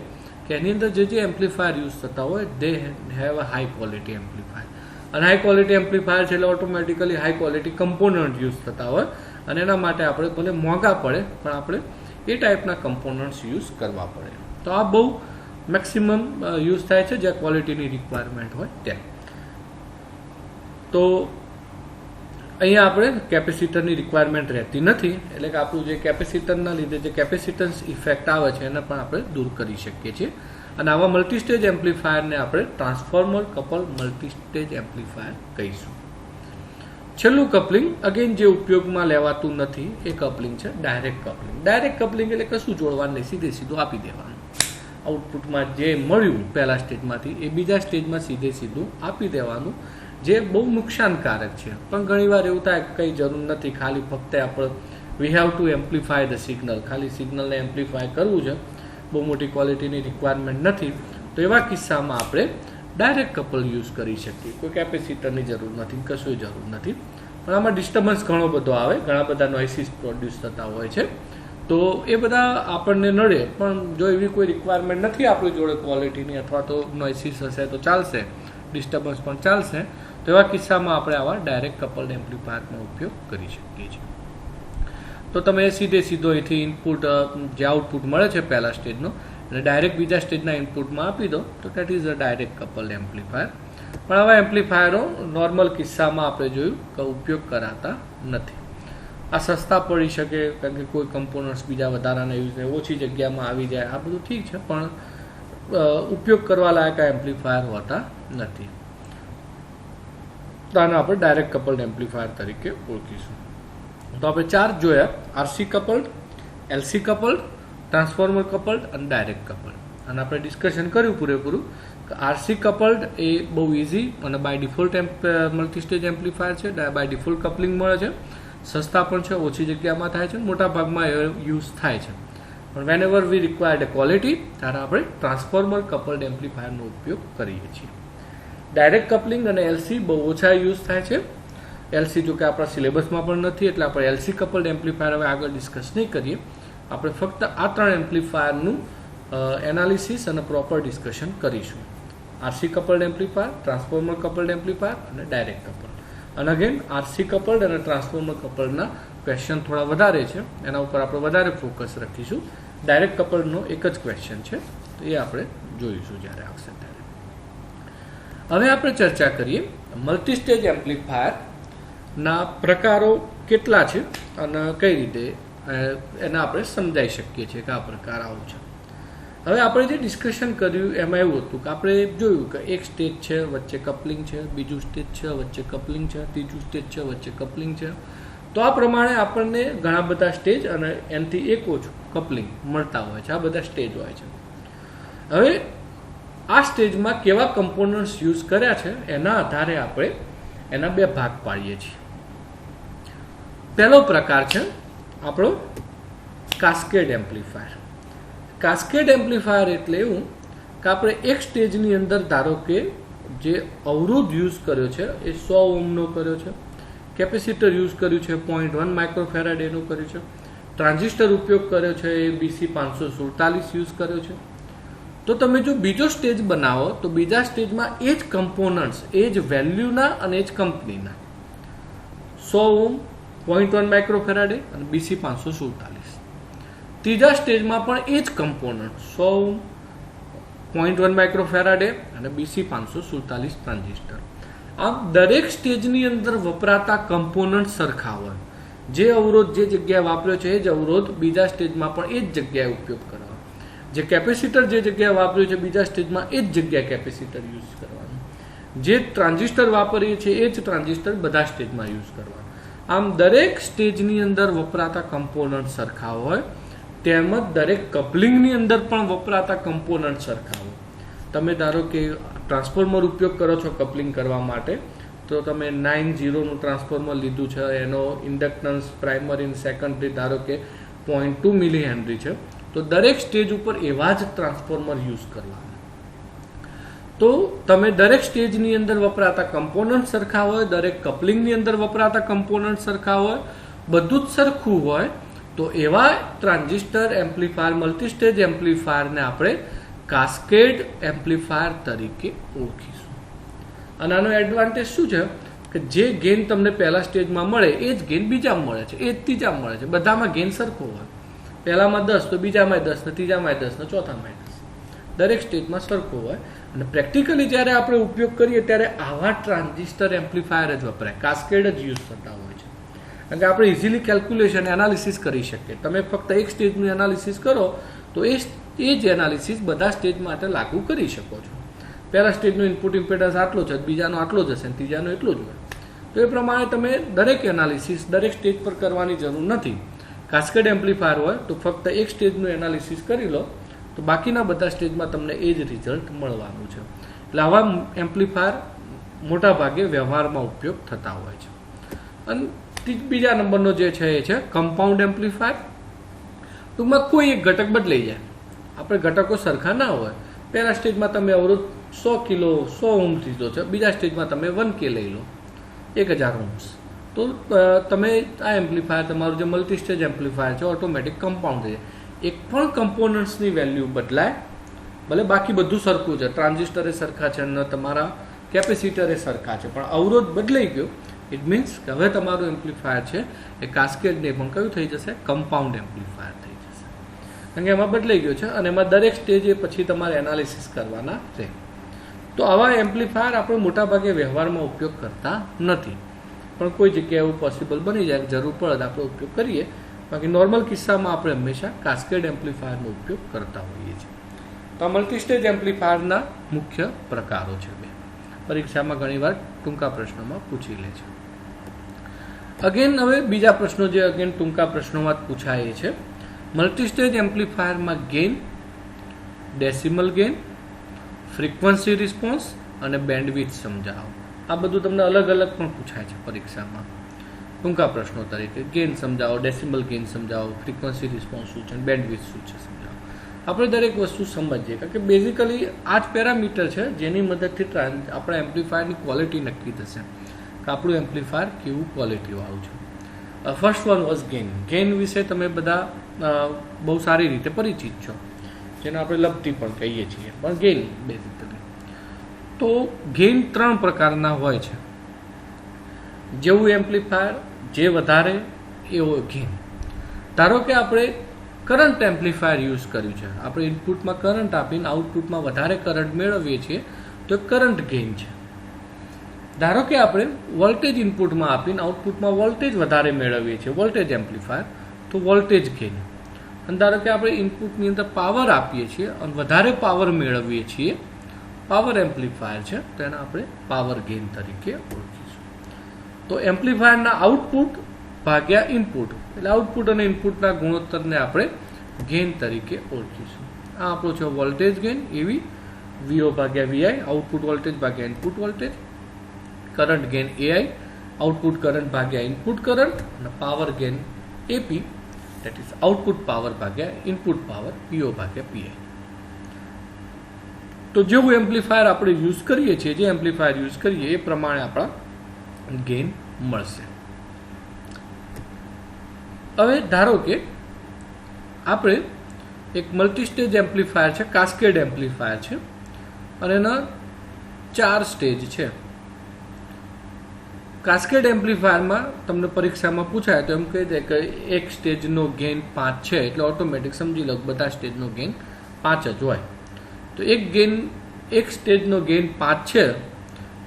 કે એની અંદર જે એમ્પ્લીફાયર યુઝ થતા હોય they have a high quality amplifier. અને હાઈ ક્વોલિટી એમ્પ્લીફાયર છે એટલે automatically high quality component use થતા હોય અને એના માટે આપણે ભલે મોંઘા પડે પણ આપણે એ ટાઈપના કમ્પોનન્ટ્સ યુઝ કરવા પડે. તો આ બહુ મેક્સિમમ યુઝ થાય છે જ્યાં ક્વોલિટીની રિક્વાયરમેન્ટ હોય ત્યાં. તો અહીંયા આપણે કેપેસિટરની રિક્વાયરમેન્ટ રહેતી નથી, એટલે કે આપણું જે કેપેસિટરના લીધે જે કેપેસિટન્સ ઇફેક્ટ આવે છે એને પણ આપણે દૂર કરી શકીએ છીએ. અને આવા મલ્ટીસ્ટેજ એમ્પ્લીફાયરને આપણે ટ્રાન્સફોર્મર કપલ મલ્ટીસ્ટેજ એમ્પ્લીફાયર કહીશું. છેલ્લું કપલિંગ અગેન જે ઉપયોગમાં લેવાતું નથી એ કપલિંગ છે ડાયરેક્ટ કપલિંગ. ડાયરેક્ટ કપલિંગ એટલે કશું જોડવાનું નહીં, સીધે સીધું આપી દેવાનું. આઉટપુટમાં જે મળ્યું પહેલા સ્ટેજમાંથી એ બીજા સ્ટેજમાં સીધે સીધું આપી દેવાનું, જે બહુ નુકસાનકારક છે. પણ ઘણીવાર એવું થાય કંઈ જરૂર નથી, ખાલી ફક્ત આપણે we have to amplify the signal, ખાલી સિગ્નલને એમ્પ્લીફાય કરવું છે, બહુ મોટી ક્વોલિટીની રિક્વાયરમેન્ટ નથી. તો એવા કિસ્સામાં આપણે ડાયરેક્ટ કપલ યુઝ કરી શકીએ. કોઈ કેપેસિટરની જરૂર નથી, કશું જરૂર નથી. પણ આમાં ડિસ્ટર્બન્સ ઘણો બધો આવે, ઘણા બધા નોઇસીસ પ્રોડ્યુસ થતા હોય છે. તો એ બધા આપણને નડે, પણ જો એવી કોઈ રિક્વાયરમેન્ટ નથી આપણી જોડે ક્વોલિટીની અથવા તો નોઇસીસ હશે તો ચાલશે, ડિસ્ટર્બન્સ પણ ચાલશે, તો એવા કિસ્સામાં આપણે આવા ડાયરેક્ટ કપલ્ડ એમ્પ્લીફાયરનો ઉપયોગ કરી શકીએ છીએ. તો તમે સીધો અહીંથી ઇનપુટ જે આઉટપુટ મળે છે પહેલા સ્ટેજનો અને ડાયરેક્ટ બીજા સ્ટેજના ઇનપુટમાં આપી દો તો that is a direct coupled amplifier. પણ આવા એમ્પ્લીફાયરો નોર્મલ કિસ્સામાં આપણે જોયું કે ઉપયોગ કરાતા નથી. આ સસ્તા પડી શકે કારણ કે કોઈ કમ્પોનન્ટ્સ બીજા વધારાના યુઝ થાય, ઓછી જગ્યામાં આવી જાય, આ બધું ઠીક છે, પણ ઉપયોગ કરવા લાયક આ એમ્પ્લીફાયર હોતા નથી. તો આને આપણે ડાયરેક્ટ કપલ્ડ એમ્પ્લીફાયર તરીકે ઓળખીશું. તો આપણે ચાર જોયા: RC coupled, LC coupled, transformer coupled અને ડાયરેક્ટ કપલ્ડ. અને આપણે ડિસ્કશન કર્યું પૂરેપૂરું કે આરસી કપલ્ડ એ બહુ ઇઝી અને બાય ડિફોલ્ટ મલ્ટીસ્ટેજ એમ્પ્લીફાયર છે. બાય ડિફોલ્ટ કપલિંગ મળે છે, સસ્તા પણ છે, ઓછી જગ્યામાં થાય છે, મોટા ભાગમાં યુઝ થાય છે. પણ વેન એવર વી રિક્વાયર્ડ ક્વોલિટી ત્યારે આપણે ટ્રાન્સફોર્મર કપલ્ડ એમ્પ્લીફાયરનો ઉપયોગ કરીએ છીએ. ડાયરેક્ટ કપલિંગ અને એલસી બહુ ઓછા યુઝ થાય છે. એલસી જો કે આપણા સિલેબસમાં પણ નથી એટલે આપણે એલસી કપલ્ડ એમ્પ્લીફાયર હવે આગળ ડિસ્કસ નહીં કરીએ. આપણે ફક્ત આ ત્રણ એમ્પ્લીફાયરનું એનાલિસિસ અને પ્રોપર ડિસ્કશન કરીશું: RC coupled amplifier, transformer coupled amplifier અને ડાયરેક્ટ કપલ્ડ. અને અગેન આરસી કપલ્ડ અને ટ્રાન્સફોર્મર કપલ્ડના ક્વેશ્ચન થોડા વધારે છે, એના ઉપર આપણે વધારે ફોકસ રાખીશું. ડાયરેક્ટ કપલ્ડનો એક જ ક્વેશ્ચન છે, તો એ આપણે જોઈશું જ્યારે આવશે ત્યારે. હવે આપણે ચર્ચા કરીએ મલ્ટીસ્ટેજ એમ્પ્લીફાયરના પ્રકારો કેટલા છે અને કઈ રીતે એને આપણે સમજાવી શકીએ છીએ કે આ પ્રકાર આવું છે. હવે આપણે જે ડિસ્કશન કર્યું એમાં એવું હતું કે આપણે જોયું કે એક સ્ટેજ છે, વચ્ચે કપલિંગ છે, બીજું સ્ટેજ છે, વચ્ચે કપલિંગ છે, ત્રીજું સ્ટેજ છે, વચ્ચે કપલિંગ છે. તો આ પ્રમાણે આપણને ઘણા બધા સ્ટેજ અને એનાથી એક ઓછું કપલિંગ મળતા હોય છે. આ બધા સ્ટેજ હોય છે. હવે આ સ્ટેજમાં કેવા કમ્પોનન્ટ્સ યુઝ કર્યા છે એના આધારે આપણે એના બે ભાગ પાડીએ છીએ. પહેલો પ્રકાર છે આપણો કાસ્કેડ એમ્પ્લીફાયર. કાસ્કેડ એમ્પ્લીફાયર એટલે એવું કે આપણે એક સ્ટેજની અંદર ધારો કે જે અવરોધ યુઝ કર્યો છે એ 100 ઓહ્મનો કર્યો છે, કેપેસિટર યુઝ કર્યું છે 0.1 માઇક્રોફેરાડ એનું કર્યું છે, તો ટ્રાન્ઝિસ્ટર ઉપયોગ કર્યો છે એ BC547 યુઝ કર્યો છે. તો તમે જો બીજો સ્ટેજ બનાવો તો બીજા સ્ટેજમાં એ જ કમ્પોનન્ટ્સ, એ જ વેલ્યુના અને એ જ કંપનીના 100 ઓહ્મ 0.1 માઇક્રોફેરાડે અને BC547. ત્રીજા સ્ટેજમાં પણ એ જ કમ્પોનન્ટ 100 ઓહ્મ 0.1 માઇક્રોફેરાડે અને BC547 ટ્રાન્ઝિસ્ટર. આમ દરેક સ્ટેજની અંદર વપરાતા કમ્પોનન્ટ સરખા હોય. જે અવરોધ જે જગ્યાએ વાપર્યો છે એ જ અવરોધ બીજા સ્ટેજમાં પણ એ જ જગ્યાએ ઉપયોગ કરવા. જે કેપેસિટર જે જગ્યાએ વાપર્યું છે બીજા સ્ટેજમાં એ જ જગ્યાએ કેપેસિટર યુઝ કરવાનું. જે ટ્રાન્ઝિસ્ટર વાપરીએ છીએ એ જ ટ્રાન્ઝિસ્ટર બધા સ્ટેજમાં યુઝ કરવાનું. આમ દરેક સ્ટેજની અંદર વપરાતા કમ્પોનન્ટ સરખા હોય, તેમજ દરેક કપલિંગની અંદર પણ વપરાતા કમ્પોનન્ટ સરખા હોય. તમે ધારો કે ટ્રાન્સફોર્મર ઉપયોગ કરો છો કપલિંગ કરવા માટે, તો તમે 9-0નું ટ્રાન્સફોર્મર લીધું છે, એનો ઇન્ડક્ટન્સ પ્રાઇમરી અને સેકન્ડરી ધારો કે 0.2 મિલી હેનરી છે, તો દરેક સ્ટેજ ઉપર એવા જ ટ્રાન્સફોર્મર યુઝ કરવાના. તો તમે દરેક સ્ટેજની અંદર વપરાતા કમ્પોનન્ટ સરખા હોય, દરેક કપલિંગની અંદર વપરાતા કમ્પોનન્ટ સરખા હોય, બધું જ સરખું હોય, તો એવા ટ્રાન્ઝિસ્ટર એમ્પ્લીફાયર, મલ્ટીસ્ટેજ એમ્પ્લીફાયરને આપણે કાસ્કેડ એમ્પ્લીફાયર તરીકે ઓળખીશું. અને આનો એડવાન્ટેજ શું છે કે જે ગેઇન તમને પહેલા સ્ટેજમાં મળે એ જ ગેઇન બીજામાં મળે છે, એ જ ત્રીજામાં મળે છે. બધામાં ગેઇન સરખો હોય. પહેલામાં 10 તો બીજામાં 10 ને ત્રીજામાં 10 ને ચોથામાં 10. દરેક સ્ટેજમાં સરખો હોય. અને પ્રેક્ટિકલી જ્યારે આપણે ઉપયોગ કરીએ ત્યારે આવા ટ્રાન્ઝિસ્ટર એમ્પ્લીફાયર જ વપરાય, કાસ્કેડ જ યુઝ થતા હોય છે. કારણ કે આપણે ઇઝીલી કેલ્ક્યુલેશન એનાલિસિસ કરી શકીએ. તમે ફક્ત એક સ્ટેજનું એનાલિસિસ કરો તો એ જ એનાલિસિસ બધા સ્ટેજ માટે લાગુ કરી શકો છો. પહેલા સ્ટેજનું ઇનપુટ ઇમ્પેડન્સ આટલો છે, બીજાનો આટલો જ હશે, ત્રીજાનો એટલો જ હોય. તો એ પ્રમાણે તમે દરેક એનાલિસિસ દરેક સ્ટેજ પર કરવાની જરૂર નથી. કાસ્કેડ એમ્પ્લીફાયર હોય તો ફક્ત એક સ્ટેજનું એનાલિસિસ કરી લો તો બાકીના બધા સ્ટેજમાં તમને એ જ રિઝલ્ટ મળવાનું છે. એટલે આવા એમ્પ્લીફાયર મોટા ભાગે વ્યવહારમાં ઉપયોગ થતા હોય છે. અને બીજા નંબરનો જે છે એ છે કમ્પાઉન્ડ એમ્પ્લીફાયર. ટૂંકમાં કોઈ એક ઘટક બદલાઈ જાય, આપણે ઘટકો સરખા ના હોય. પહેલા સ્ટેજમાં તમે અવરોધ 100 કિલો 100 ઓહ્મ લીધો છે, બીજા સ્ટેજમાં તમે 1K લઈ લો 1000 ઓહ્મ્સ, તો તમે આ એમ્પ્લીફાયર તમારું જે મલ્ટી સ્ટેજ એમ્પ્લીફાયર છે ઓટોમેટિક કમ્પાઉન્ડ થઈ જાય. એક પણ કમ્પોનન્ટ્સની વેલ્યુ બદલાય, ભલે બાકી બધું સરખું છે, ટ્રાન્ઝિસ્ટરે સરખા છે અને તમારા કેપેસિટરે સરખા છે, પણ અવરોધ બદલાઈ ગયો, ઇટ મીન્સ કે હવે તમારું એમ્પ્લીફાયર છે એ કાસ્કેડ નહીં પણ કયું થઈ જશે, કમ્પાઉન્ડ એમ્પ્લીફાયર થઈ જશે. કારણ કે એમાં બદલાઈ ગયો છે અને એમાં દરેક સ્ટેજે પછી તમારે એનાલિસિસ કરવાના છે. તો આવા એમ્પ્લીફાયર આપણે મોટાભાગે વ્યવહારમાં ઉપયોગ કરતા નથી, પણ કોઈ જગ્યાએ એવું પોસિબલ બની જાય, જરૂર પડે આપણે ઉપયોગ કરીએ. બાકી નોર્મલ કિસ્સામાં આપણે હંમેશા કાસ્કેડ એમ્પ્લીફાયરનો ઉપયોગ કરતા હોઈએ છીએ. તો આ મલ્ટીસ્ટેજ એમ્પ્લીફાયરના મુખ્ય પ્રકારો છે બે. પરીક્ષામાં ઘણીવાર ટૂંકા પ્રશ્નોમાં પૂછી લે છે. અગેન હવે બીજા પ્રશ્નો જે અગેન ટૂંકા પ્રશ્નોમાં જ પૂછાય છે, મલ્ટીસ્ટેજ એમ્પ્લીફાયરમાં gain, decimal gain, frequency response અને બેન્ડવિડ્થ સમજાવો. આ બધું તમને અલગ અલગ પણ પૂછાય છે પરીક્ષામાં ટૂંકા પ્રશ્નો તરીકે. ગેઇન સમજાવો, ડેસિમલ ગેઇન સમજાવો, ફ્રીક્વન્સી રિસ્પોન્સ શું છે, બેન્ડવિડ્થ શું છે સમજાવો. આપણે દરેક વસ્તુ સમજીએ, કારણ કે બેઝિકલી આ જ પેરામીટર છે જેની મદદથી આપણા એમ્પ્લીફાયરની ક્વોલિટી નક્કી થશે કે આપણું એમ્પ્લીફાયર કેવું ક્વોલિટીવાળું છે. First one was gain. Gain વિશે તમે બધા બહુ સારી રીતે પરિચિત છો, જેને આપણે લપટી પણ કહીએ છીએ, પણ ગેઇન બેઝિકલી. તો ગેઇન 3 પ્રકારના હોય છે. જેવું એમ્પ્લીફાયર જે વધારે એવો ગેઇન. ધારો કે આપણે કરંટ એમ્પ્લીફાયર યુઝ કર્યું છે, આપણે ઇનપુટમાં કરંટ આપીને આઉટપુટમાં વધારે કરંટ મેળવીએ છીએ તો કરંટ ગેઇન છે. ધારો કે આપણે વોલ્ટેજ ઇનપુટમાં આપીને આઉટપુટમાં વોલ્ટેજ વધારે મેળવીએ છીએ, વોલ્ટેજ એમ્પ્લીફાયર, તો વોલ્ટેજ ગેઇન. અને ધારો કે આપણે ઇનપુટની અંદર પાવર આપીએ છીએ અને વધારે પાવર મેળવીએ છીએ, પાવર એમ્પ્લીફાયર છે, તો એને આપણે પાવર ગેઇન તરીકે ઓળખીશું. તો એમ્પ્લીફાયરના આઉટપુટ ભાગ્યા ઇનપુટ, એટલે આઉટપુટ અને ઇનપુટના ગુણોત્તરને આપણે ગેઇન તરીકે ઓળખીશું. આ આપણો છે વોલ્ટેજ ગેઇન, એવી VO ભાગ્યા VI, આઉટપુટ વોલ્ટેજ ભાગ્યા input voltage. Current gain AI, output current ભાગ્યા ઇનપુટ કરંટ. અને power gain AP, that is output power ભાગ્યા ઇનપુટ પાવર, PO ભાગ્યા PI. તો જેવું એમ્પ્લીફાયર આપણે યુઝ કરીએ છીએ, જે એમ્પ્લીફાયર યુઝ કરીએ એ પ્રમાણે આપણા ગેઇન મળશે. હવે ધારો કે આપણે એક મલ્ટી સ્ટેજ એમ્પ્લીફાયર છે, કાસ્કેડ એમ્પ્લીફાયર છે, અને એના 4 સ્ટેજ છે. કાસ્કેડ એમ્પ્લીફાયરમાં તમને પરીક્ષામાં પૂછાય તો એમ કહી દે કે એક સ્ટેજનો ગેઇન 5 છે, એટલે ઓટોમેટિક સમજી લો બધા સ્ટેજનો ગેઇન 5 જ હોય. તો એક સ્ટેજનો ગેઇન 5 છે,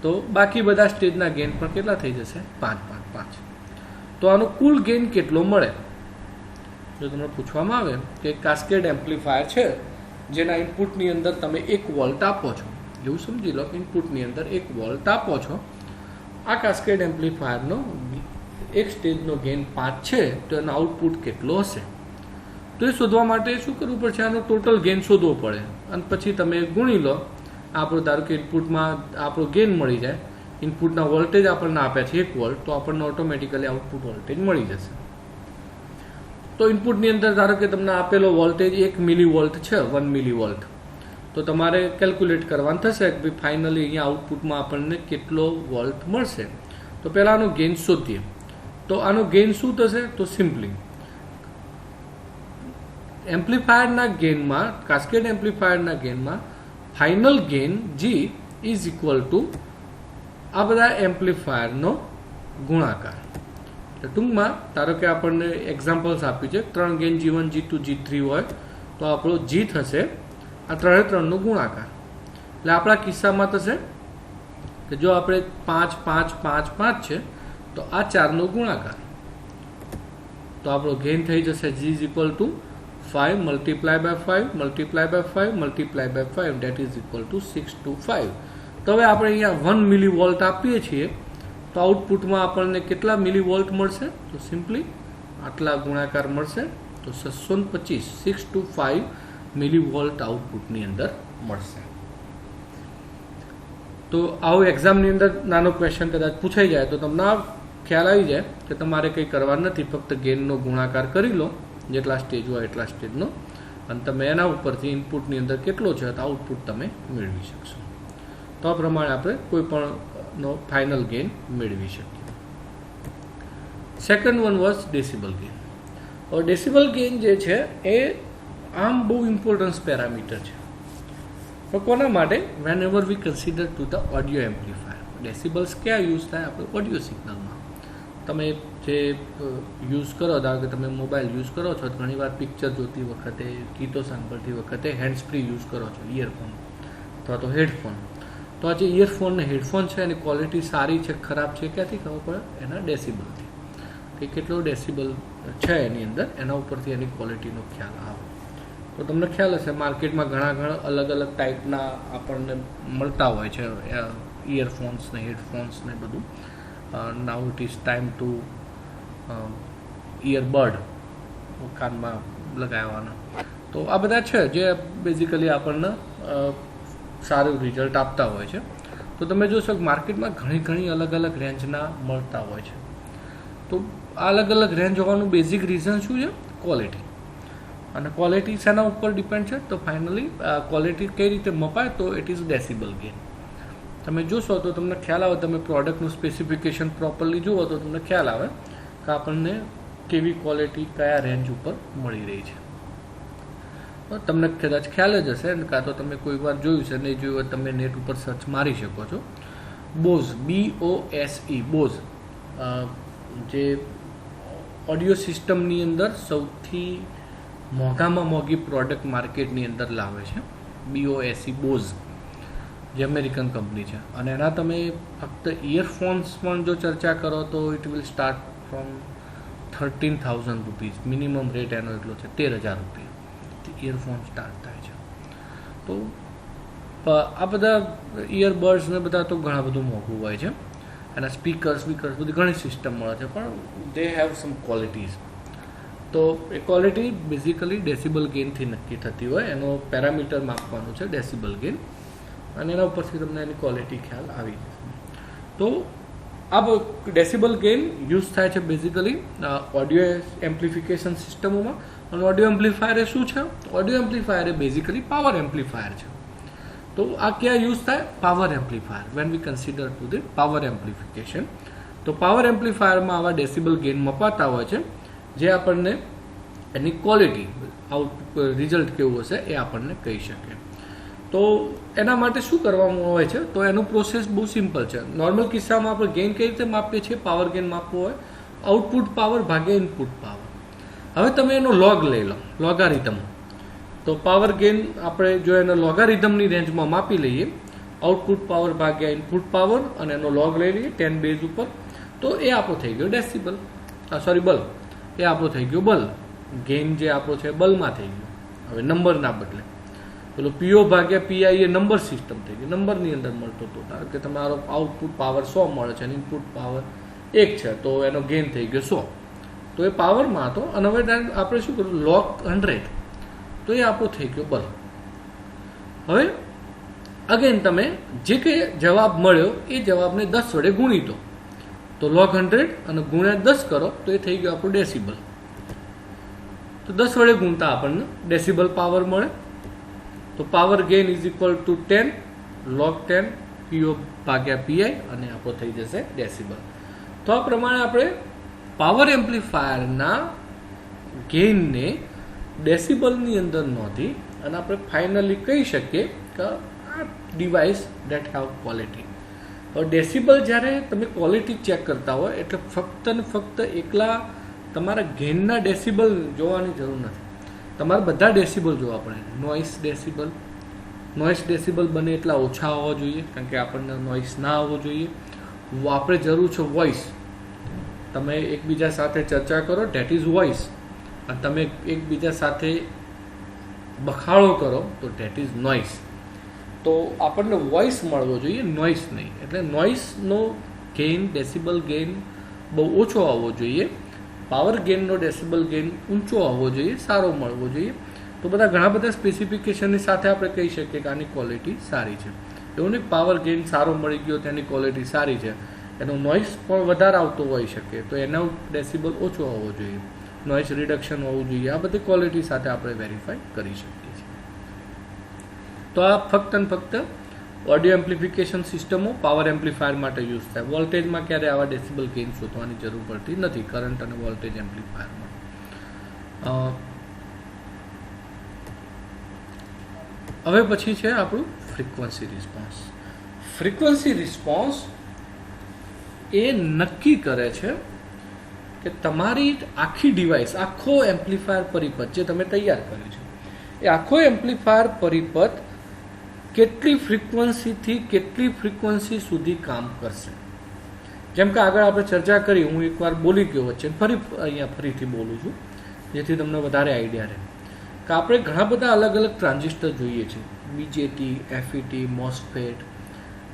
તો બાકી બધા સ્ટેજના ગેઇન પણ કેટલા થઈ જશે? 5, 5, 5. તો આનો કુલ ગેઇન કેટલો મળે? જો તમને પૂછવામાં આવે કે કાસ્કેડ એમ્પ્લીફાયર છે જેના ઇનપુટની અંદર તમે 1 વોલ્ટ આપો છો, એવું સમજી લો કે ઇનપુટની અંદર 1 વોલ્ટ આપો છો. આ કાસ્કેડ એમ્પ્લીફાયરનો એક સ્ટેજનો ગેઇન 5 છે, તો એનો આઉટપુટ કેટલો હશે? તો એ શોધવા માટે શું કરવું પડશે? આનો ટોટલ ગેઇન શોધવો પડે, અને પછી તમે ગુણી લો. આપણો ધારો કે ઇનપુટમાં આપણો ગેઇન મળી જાય, ઇનપુટના વોલ્ટેજ આપણને આપ્યા છે 1 વોલ્ટ, તો આપણને ઓટોમેટિકલી આઉટપુટ વોલ્ટેજ મળી જશે. તો ઇનપુટની અંદર ધારો કે તમને આપેલો વોલ્ટેજ 1 મિલીવોલ્ટ છે, 1 મિલીવોલ્ટ. તો તમારે કેલ્ક્યુલેટ કરવાનું થશે કે ભાઈ ફાઇનલી અહીંયા આઉટપુટમાં આપણને કેટલો વોલ્ટ મળશે. તો પહેલાં આનો ગેઇન શોધીએ. તો આનો ગેઇન શું થશે? તો સિમ્પલી એમ્પ્લીફાયરના ગેઇનમાં, કાસ્કેડ એમ્પ્લીફાયરના ગેઇનમાં final gain G is equal to આ બધા એમ્પ્લીફાયરનો ગુણાકાર. ટૂંકમાં ધારો કે આપણને એક્ઝામ્પલ્સ આપ્યું છે, 3 ગેઇન G1, G2, G3 હોય, તો આપણો G થશે આ 3નો ગુણાકાર. એટલે આપણા કિસ્સામાં થશે કે જો આપણે 5, 5, 5, 5 છે, તો આ 4નો ગુણાકાર, તો આપણો ગેઇન થઈ જશે G is equal to 5 multiply by 5 multiply by 5 multiply by 5, that is equal to 625. તો હવે આપણે અહીંયા 1 મિલીવોલ્ટ આપીએ છીએ, તો આઉટપુટમાં આપણને કેટલા મિલીવોલ્ટ મળશે? તો સિમ્પલી આટલા ગુણાકાર મળશે, તો 625, 625 મિલીવોલ્ટ આઉટપુટની અંદર મળશે. તો આવું એક્ઝામની અંદર નાનો ક્વેશ્ચન કદાચ પૂછાઈ જાય તો તમને આ ખ્યાલ આવી જાય કે તમારે કંઈ કરવા નથી, ફક્ત ગેઇનનો ગુણાકાર કરી લો, જેટલા સ્ટેજ હોય એટલા સ્ટેજનો, અને તમે એના ઉપરથી ઇનપુટની અંદર કેટલો છે તો આઉટપુટ તમે મેળવી શકશો. તો આ પ્રમાણે આપણે કોઈ પણનો ફાઇનલ ગેઇન મેળવી શકીએ. Second one was decibel gain. હવે ડેસિબલ ગેઇન જે છે એ આમ બહુ ઇમ્પોર્ટન્સ પેરામીટર છે. તો કોના માટે? Whenever we consider to the audio amplifier. Decibels ક્યાં યુઝ થાય? આપણે ઓડિયો સિગ્નલમાં. તમે જે યુઝ કરો, ધારો કે તમે મોબાઈલ યુઝ કરો છો, તો ઘણીવાર પિક્ચર જોતી વખતે, ગીતો સાંભળતી વખતે હેન્ડ્સ ફ્રી યુઝ કરો છો, ઇયરફોન અથવા તો હેડફોન. તો આ જે ઇયરફોન ને હેડફોન છે એની ક્વોલિટી સારી છે ખરાબ છે ક્યાંથી ખબર પડે? એના ડેસિબલથી, કે કેટલો ડેસિબલ છે એની અંદર, એના ઉપરથી એની ક્વોલિટીનો ખ્યાલ આવે. તો તમને ખ્યાલ હશે માર્કેટમાં ઘણા અલગ અલગ ટાઈપના આપણને મળતા હોય છે ઇયરફોન્સ ને હેડફોન્સ ને બધું. Now it is time to earbud, કાનમાં લગાવવાના. તો આ બધા છે જે બેઝિકલી આપણને સારું રિઝલ્ટ આપતા હોય છે. તો તમે જોશો કે માર્કેટમાં ઘણી અલગ અલગ રેન્જના મળતા હોય છે. તો આ અલગ અલગ રેન્જ હોવાનું બેઝિક રીઝન શું છે? ક્વોલિટી. અને ક્વોલિટી શેના ઉપર ડિપેન્ડ છે? તો ફાઇનલી ક્વોલિટી કઈ રીતે મપાય? તો ઇટ ઇઝ ડેસિબલ ગેઇન. તમે જોશો તો તમને ખ્યાલ આવે, તમે પ્રોડક્ટનું સ્પેસિફિકેશન પ્રોપરલી જુઓ તો તમને ખ્યાલ આવે કે આપણને કેવી ક્વોલિટી કયા રેન્જ ઉપર મળી રહી છે. તમને કદાચ ખ્યાલ જ હશે, કાં તો તમે કોઈ વાર જોયું છે, નહીં જોયું હોય તમે નેટ ઉપર સર્ચ મારી શકો છો. બોઝ, BOSE, બોઝ જે ઓડિયો સિસ્ટમની અંદર સૌથી મોંઘામાં મોંઘી પ્રોડક્ટ માર્કેટની અંદર લાવે છે. BOSE, બોઝ, જે અમેરિકન કંપની છે. અને એના તમે ફક્ત ઇયરફોન્સ પણ જો ચર્ચા કરો તો it will start from 13,000 rupees. Minimum rate એનો એટલો છે 13,000 રૂપિયા ઇયરફોન સ્ટાર્ટ થાય છે. તો આ બધા ઇયરબડ્સ ને બધા તો ઘણા બધું મોંઘું હોય છે. એના સ્પીકર્સ બધી ઘણી સિસ્ટમ મળે છે, પણ દે હેવ સમ ક્વોલિટીઝ. તો એ ક્વોલિટી બેઝિકલી ડેસિબલ ગેઇનથી નક્કી થતી હોય. એનો પેરામીટર માપવાનું છે ડેસિબલ ગેઇન, અને એના ઉપરથી તમને એની ક્વોલિટી ખ્યાલ આવી જશે. તો આ ડેસિબલ ગેઇન યુઝ થાય છે બેઝિકલી ઓડિયો એમ્પ્લિફિકેશન સિસ્ટમોમાં. અને ઓડિયો એમ્પ્લીફાયર એ શું છે? ઓડિયો એમ્પ્લીફાયર એ બેઝિકલી પાવર એમ્પ્લીફાયર છે. તો આ ક્યાં યુઝ થાય? Power amplifier. When we consider to the power amplification, તો પાવર એમ્પ્લીફાયરમાં આવા ડેસિબલ ગેઇન મપાતા હોય છે, જે આપણને એની ક્વોલિટી રિઝલ્ટ કેવું હશે એ આપણને કહી શકે. તો એના માટે શું કરવામાં આવે છે, તો એનું પ્રોસેસ બહુ સિમ્પલ છે. નોર્મલ કિસ્સામાં આપણે ગેઇન કઈ રીતે માપીએ છીએ, પાવર ગેઇન માપવો હોય આઉટપુટ પાવર ભાગ્યા ઇનપુટ પાવર. હવે તમે એનો લોગ લઈ લો, લોગારિધમ. તો પાવર ગેઇન આપણે જો એનો લોગારિધમની રેન્જમાં માપી લઈએ, આઉટપુટ પાવર ભાગ્યા ઇનપુટ પાવર, અને એનો લોગ લઈ લઈએ 10 બેઝ ઉપર, તો એ આપણો થઈ ગયો ડેસિબલ, બલ્બ. એ આપણો થઈ ગયો બલ્બ. ગેઇન જે આપણો છે બલ્બમાં થઈ ગયો. હવે નંબરના બદલે પેલો પીઓ ભાગ્યા પીઆઈ એ નંબર સિસ્ટમ થઈ ગઈ, નંબરની અંદર મળતો હતો. ધારો કે તમારો આઉટપુટ પાવર 100 મળે છે અને ઇનપુટ પાવર 1 છે, તો એનો ગેઇન થઈ ગયો 100. તો એ પાવરમાં હતો. અને હવે આપણે શું કર્યું, લોગ 100, તો એ આપણો થઈ ગયો બલ્બ. હવે અગેન તમે જે કંઈ જવાબ મળ્યો એ જવાબને 10 વડે ગુણી દો. તો લોગ 100 અને ગુણ્યા 10 કરો તો એ થઈ ગયો આપણું ડેસિબલ. તો 10 વડે ગુણતા આપણને ડેસિબલ પાવર મળે. તો power gain is equal two 10 log 10 પીઓ ભાગ્યા પીઆઈ, અને આપણો થઈ જશે ડેસિબલ. તો આ પ્રમાણે આપણે પાવર એમ્પ્લીફાયરના ગેઇનને ડેસિબલની અંદર નોંધી અને આપણે ફાઇનલી કહી શકીએ કે આ ડિવાઇસ ડેટ હેવ ક્વોલિટી. હવે ડેસિબલ જ્યારે તમે ક્વોલિટી ચેક કરતા હોય એટલે ફક્ત ને ફક્ત એકલા તમારા ગેઇનના ડેસિબલ જોવાની જરૂર નથી, તમારે બધા ડેસિબલ જોવા પડે. નોઇસ ડેસિબલ બને એટલા ઓછા હોવા જોઈએ, કારણ કે આપણને નોઇસ ના આવવો જોઈએ. આપણે જરૂર છે વોઇસ. તમે એકબીજા સાથે ચર્ચા કરો, ધેટ ઇઝ વોઇસ. અને તમે એકબીજા સાથે બખાડો કરો તો ધેટ ઇઝ નોઇસ. તો આપણને વોઇસ મળવો જોઈએ, નોઇસ નહીં. એટલે નોઇસનો ગેઇન, ડેસિબલ ગેઇન બહુ ઓછો આવવો જોઈએ. પાવર ગેઇનનો ડેસિબલ ગેઇન ઊંચો આવવો જોઈએ, સારો મળવો જોઈએ. તો ઘણા બધા સ્પેસિફિકેશનની સાથે આપણે કહી શકીએ કે આની ક્વોલિટી સારી છે. એવું નહીં પાવર ગેઇન સારો મળી ગયો તેની ક્વોલિટી સારી છે, એનો નોઇસ પણ વધારે આવતો હોઈ શકે, તો એનો ડેસિબલ ઓછો હોવો જોઈએ, નોઇસ રિડક્શન હોવું જોઈએ. આ બધી ક્વોલિટી સાથે આપણે વેરીફાઈ કરી શકીએ છીએ. તો આ ફક્ત ને ફક્ત ઓડિયો એમ્પ્લિફિકેશન સિસ્ટમો પાવર એમ્પ્લીફાયર માટે યુઝ થાય. વોલ્ટેજમાં ક્યારે આવા ડેસિબલ ગેઇન શોધવાની જરૂર પડતી નથી, કરંટ અને વોલ્ટેજ એમ્પ્લીફાયરમાં. હવે પછી છે આપણું ફ્રીક્વન્સી રિસ્પોન્સ. ફ્રીક્વન્સી રિસ્પોન્સ એ નક્કી કરે છે કે તમારી આખી ડિવાઇસ, આખો એમ્પ્લીફાયર પરિપથ જે તમે તૈયાર કર્યો છે, એ આખો એમ્પ્લીફાયર પરિપથ કેટલી ફ્રીક્વન્સીથી કેટલી ફ્રીક્વન્સી સુધી કામ કરશે. જેમ કે આગળ આપણે ચર્ચા કરી, હું એકવાર બોલી ગયો વચ્ચે, ફરીથી બોલું છું જેથી તમને વધારે આઈડિયા રહે કે આપણે ઘણા બધા અલગ અલગ ટ્રાન્ઝિસ્ટર જોઈએ છે. BJT, FET, MOSFET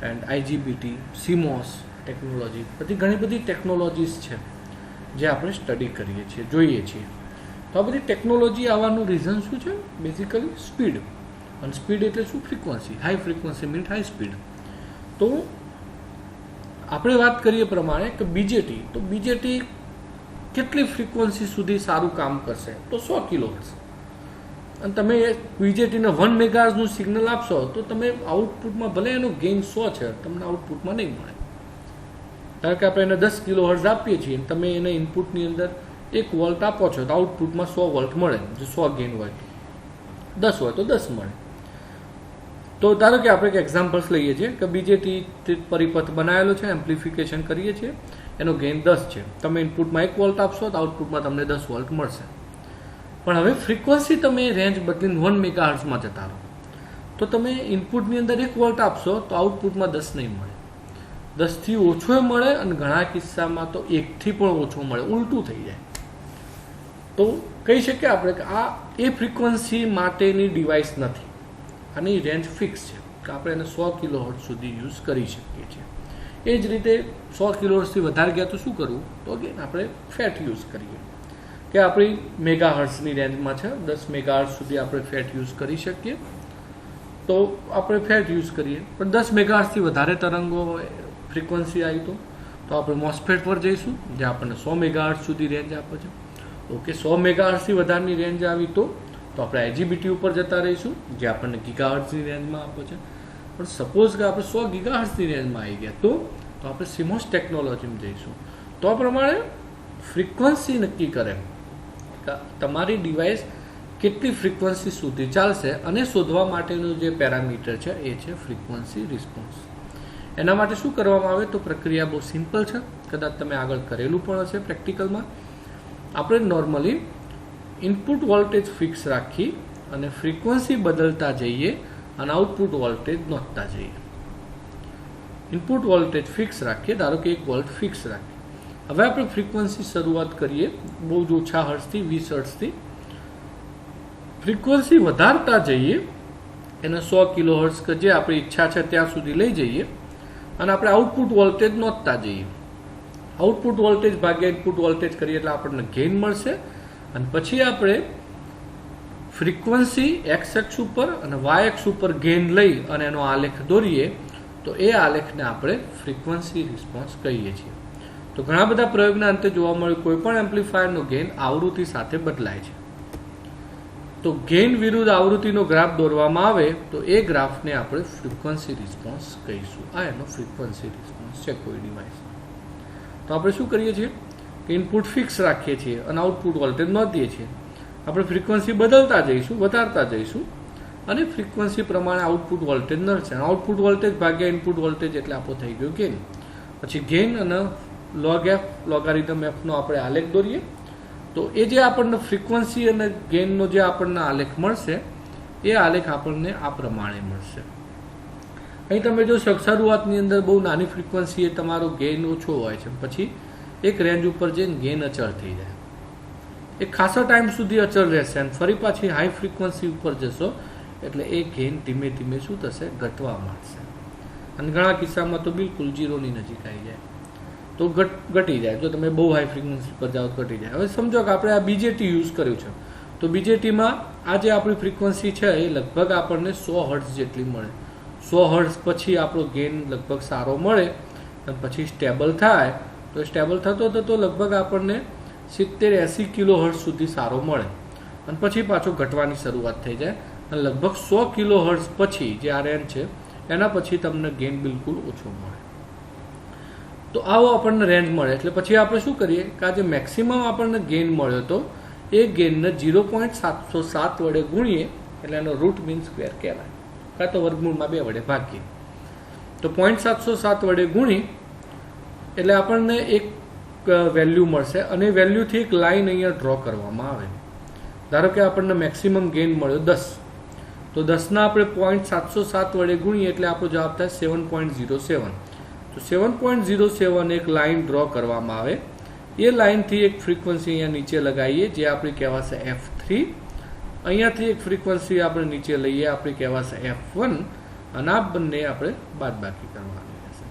and IGBT, CMOS technology, ઘણી બધી ટેકનોલોજીસ છે જે આપણે સ્ટડી કરીએ છીએ, જોઈએ છીએ. તો આ બધી ટેકનોલોજી આવવાનું રીઝન શું છે? Basically speed. અને સ્પીડ એટલે શું? Frequency. High frequency means high speed. તો આપણે વાત કરીએ પ્રમાણે કે બીજેટી, તો બીજેટી કેટલી ફ્રીક્વન્સી સુધી સારું કામ કરશે? તો 100 કિલોહર્ટ્ઝ. અને તમે બીજેટીને 1 મેગાહર્ટ્ઝનું સિગ્નલ આપશો તો તમે આઉટપુટમાં, ભલે એનો ગેઇન 100 છે, તમને આઉટપુટમાં નહીં મળે. કારણ કે આપણે એને 10 કિલોહર્ટ્ઝ આપીએ છીએ, તમે એને ઇનપુટની અંદર 1 વોલ્ટ આપો છો તો આઉટપુટમાં 100 વોલ્ટ મળે. જો 100 ગેઇન હોય, 10 હોય તો 10 મળે. તો ધારો કે આપણે એક એક્ઝામ્પલ્સ લઈએ છીએ કે બીજેટી પરિપથ બનાવેલો છે, એમ્પ્લિફિકેશન કરીએ છીએ, એનો ગેઇન 10 છે. તમે ઇનપુટમાં 1 વોલ્ટ આપશો તો આઉટપુટમાં તમને 10 વોલ્ટ મળશે. પણ હવે ફ્રીક્વન્સી તમે રેન્જ બદલીને 1 મેગાહર્ટ્ઝમાં જતા રહો તો તમે ઇનપુટની અંદર 1 વોલ્ટ આપશો તો આઉટપુટમાં 10 નહીં મળે, 10થી ઓછો મળે, અને ઘણા કિસ્સામાં તો 1થી પણ ઓછો મળે, ઉલટું થઈ જાય. તો કહી શકીએ આપણે કે આ એ ફ્રીક્વન્સી માટેની ડિવાઇસ નથી, આની રેન્જ ફિક્સ છે કે આપણે એને 100 કિલોહર્ટ્ઝ સુધી યુઝ કરી શકીએ છીએ. એ જ રીતે 100 કિલોહર્ટ્ઝથી વધારે ગયા તો શું કરવું? તો અગેન આપણે ફેટ યુઝ કરીએ કે આપણી મેગાહર્ટ્ઝની રેન્જમાં છે, 10 મેગાહર્ટ્ઝ સુધી આપણે ફેટ યુઝ કરી શકીએ. તો આપણે ફેટ યુઝ કરીએ, પણ 10 મેગાહર્ટ્ઝથી વધારે તરંગો ફ્રીક્વન્સી આવી તો આપણે મોસ્ફેટ પર જઈશું જે આપણને 100 મેગાહર્ટ્ઝ સુધી રેન્જ આપે છે. ઓકે, 100 મેગાહર્ટ્ઝથી વધારેની રેન્જ આવી તો આપણે આઈજીબીટી ઉપર જતા રહીશું જે આપણને ગીગાહર્ટ્ઝની રેન્જમાં આપે છે. પણ સપોઝ કે આપણે 100 ગીગાહર્ટ્ઝની રેન્જમાં આવી ગયા તો આપણે સિમોસ ટેકનોલોજીમાં જઈશું. તો આ પ્રમાણે ફ્રીક્વન્સી નક્કી કરે તમારી ડિવાઇસ કેટલી ફ્રીક્વન્સી સુધી ચાલશે, અને શોધવા માટેનું જે પેરામીટર છે એ છે ફ્રીક્વન્સી રિસ્પોન્સ. એના માટે શું કરવામાં આવે તો પ્રક્રિયા બહુ સિમ્પલ છે, કદાચ તમે આગળ કરેલું પણ હશે પ્રેક્ટિકલમાં. આપણે નોર્મલી ઇનપુટ વોલ્ટેજ ફિક્સ રાખી અને ફ્રીક્વન્સી બદલતા જઈએ અને આઉટપુટ વોલ્ટેજ નોંધતા જઈએ. ઇનપુટ વોલ્ટેજ ફિક્સ રાખીએ, ધારો કે 1 વોલ્ટ ફિક્સ રાખીએ. હવે આપણે ફ્રીક્વન્સી શરૂઆત કરીએ બહુ જ ઓછા હર્ટ્ઝથી, 20 હર્ટ્ઝથી. ફ્રીક્વન્સી વધારતા જઈએ, એને 100 કિલો હર્ટ્ઝ કે જે આપણી ઈચ્છા છે ત્યાં સુધી લઈ જઈએ અને આપણે આઉટપુટ વોલ્ટેજ નોંધતા જઈએ. આઉટપુટ વોલ્ટેજ ભાગ્યા ઇનપુટ વોલ્ટેજ કરીએ એટલે આપણને ગેઇન મળશે. અને પછી આપણે ફ્રીક્વન્સી એક્સ એક્સ ઉપર અને વાય એક્સ ઉપર ગેઇન લઈ અને એનો આલેખ દોરીએ તો એ આલેખને આપણે ફ્રીક્વન્સી રિસ્પોન્સ કહીએ છીએ. તો ઘણા બધા પ્રયોગના અંતે જોવા મળ્યું કોઈ પણ એમ્પ્લીફાયરનો ગેઇન આવૃત્તિ સાથે બદલાય છે. તો ગેઇન વિરુદ્ધ આવૃત્તિનો ગ્રાફ દોરવામાં આવે તો એ ગ્રાફને આપણે ફ્રીક્વન્સી રિસ્પોન્સ કહીશું. આ એનો ફ્રીક્વન્સી રિસ્પોન્સ છે કોઈ ડિવાઇસ. તો આપણે શું કરીએ છીએ કે ઇનપુટ ફિક્સ રાખીએ છીએ અને આઉટપુટ વોલ્ટેજ નોંધીએ છીએ. આપણે ફ્રીક્વન્સી બદલતા જઈશું, વધારતા જઈશું અને ફ્રીક્વન્સી પ્રમાણે આઉટપુટ વોલ્ટેજ નડશે. આઉટપુટ વોલ્ટેજ ભાગ્યા ઇનપુટ વોલ્ટેજ એટલે આપણો થઈ ગયો ગેઇન. પછી ગેઇન અને લોગ એફ, લોગારિધમ એફનો આપણે આલેખ દોરીએ તો એ જે આપણને ફ્રીક્વન્સી અને ગેઇનનો જે આપણને આલેખ મળશે એ આલેખ આપણને આ પ્રમાણે મળશે. અહીં તમે જો શરૂઆતની અંદર બહુ નાની ફ્રીક્વન્સી એ તમારો ગેઇન ઓછો હોય છે, પછી એક રેન્જ ઉપર જઈને ગેઇન અચળ થઈ જાય. એક ખાસો ટાઈમ સુધી અચળ રહેશે અને ફરી પાછી હાઈ ફ્રીક્વન્સી ઉપર જશો એટલે એ ગેઇન ધીમે ધીમે શું થશે, ઘટવા માંડશે. અને ઘણા કિસ્સામાં તો બિલકુલ 0ની નજીક આવી જાય તો ઘટી જાય. જો તમે બહુ હાઈ ફ્રીક્વન્સી પર જાઓ તો ઘટી જાય. હવે સમજો કે આપણે આ બીજેટી યુઝ કર્યું છે તો બીજેટીમાં આ જે આપણી ફ્રીક્વન્સી છે એ લગભગ આપણને 100 હર્ટ્ઝ જેટલી મળે. 100 હર્ટ્ઝ પછી આપણો ગેઇન લગભગ સારો મળે અને પછી સ્ટેબલ થાય તો સ્ટેબલ થતો થતો લગભગ આપણને 70-80 કિલો હર્ટ્ઝ સુધી સારો મળે અને પછી પાછો ઘટવાની શરૂઆત થઈ જાય અને લગભગ 100 કિલો હર્ટ્ઝ પછી જે આ રેન્જ છે એના પછી તમને ગેઇન બિલકુલ ઓછો મળે. તો આવો આપણને રેન્જ મળે એટલે પછી આપણે શું કરીએ કે આ જે મેક્સિમમ આપણને ગેઇન મળ્યો હતો એ ગેઇનને 0.707 વડે ગુણીએ એટલે એનો રૂટ મીન સ્ક્વેર કહેવાય, કાં તો વર્ગમૂળમાં 2 વડે ભાગીએ. તો 0.707 વડે ગુણી એટલે આપણને એક વેલ્યુ મળશે અને વેલ્યુથી એક લાઈન અહીંયા ડ્રો કરવામાં આવે. ધારો કે આપણને મેક્સિમમ ગેઇન મળ્યો 10, તો 10ના આપણે 0.707 વડે ગુણીએ એટલે આપણો જવાબ થાય 7.07. તો 7.07 એક લાઈન ડ્રો કરવામાં આવે. એ લાઈનથી એક ફ્રીક્વન્સી અહીંયા નીચે લગાવીએ જે આપણી કહેવાશે F3. અહીંયાથી એક ફ્રીક્વન્સી આપણે નીચે લઈએ, આપણી કહેવાશે F1 અને આ બંને આપણે બાદબાકી કરવાની રહેશે.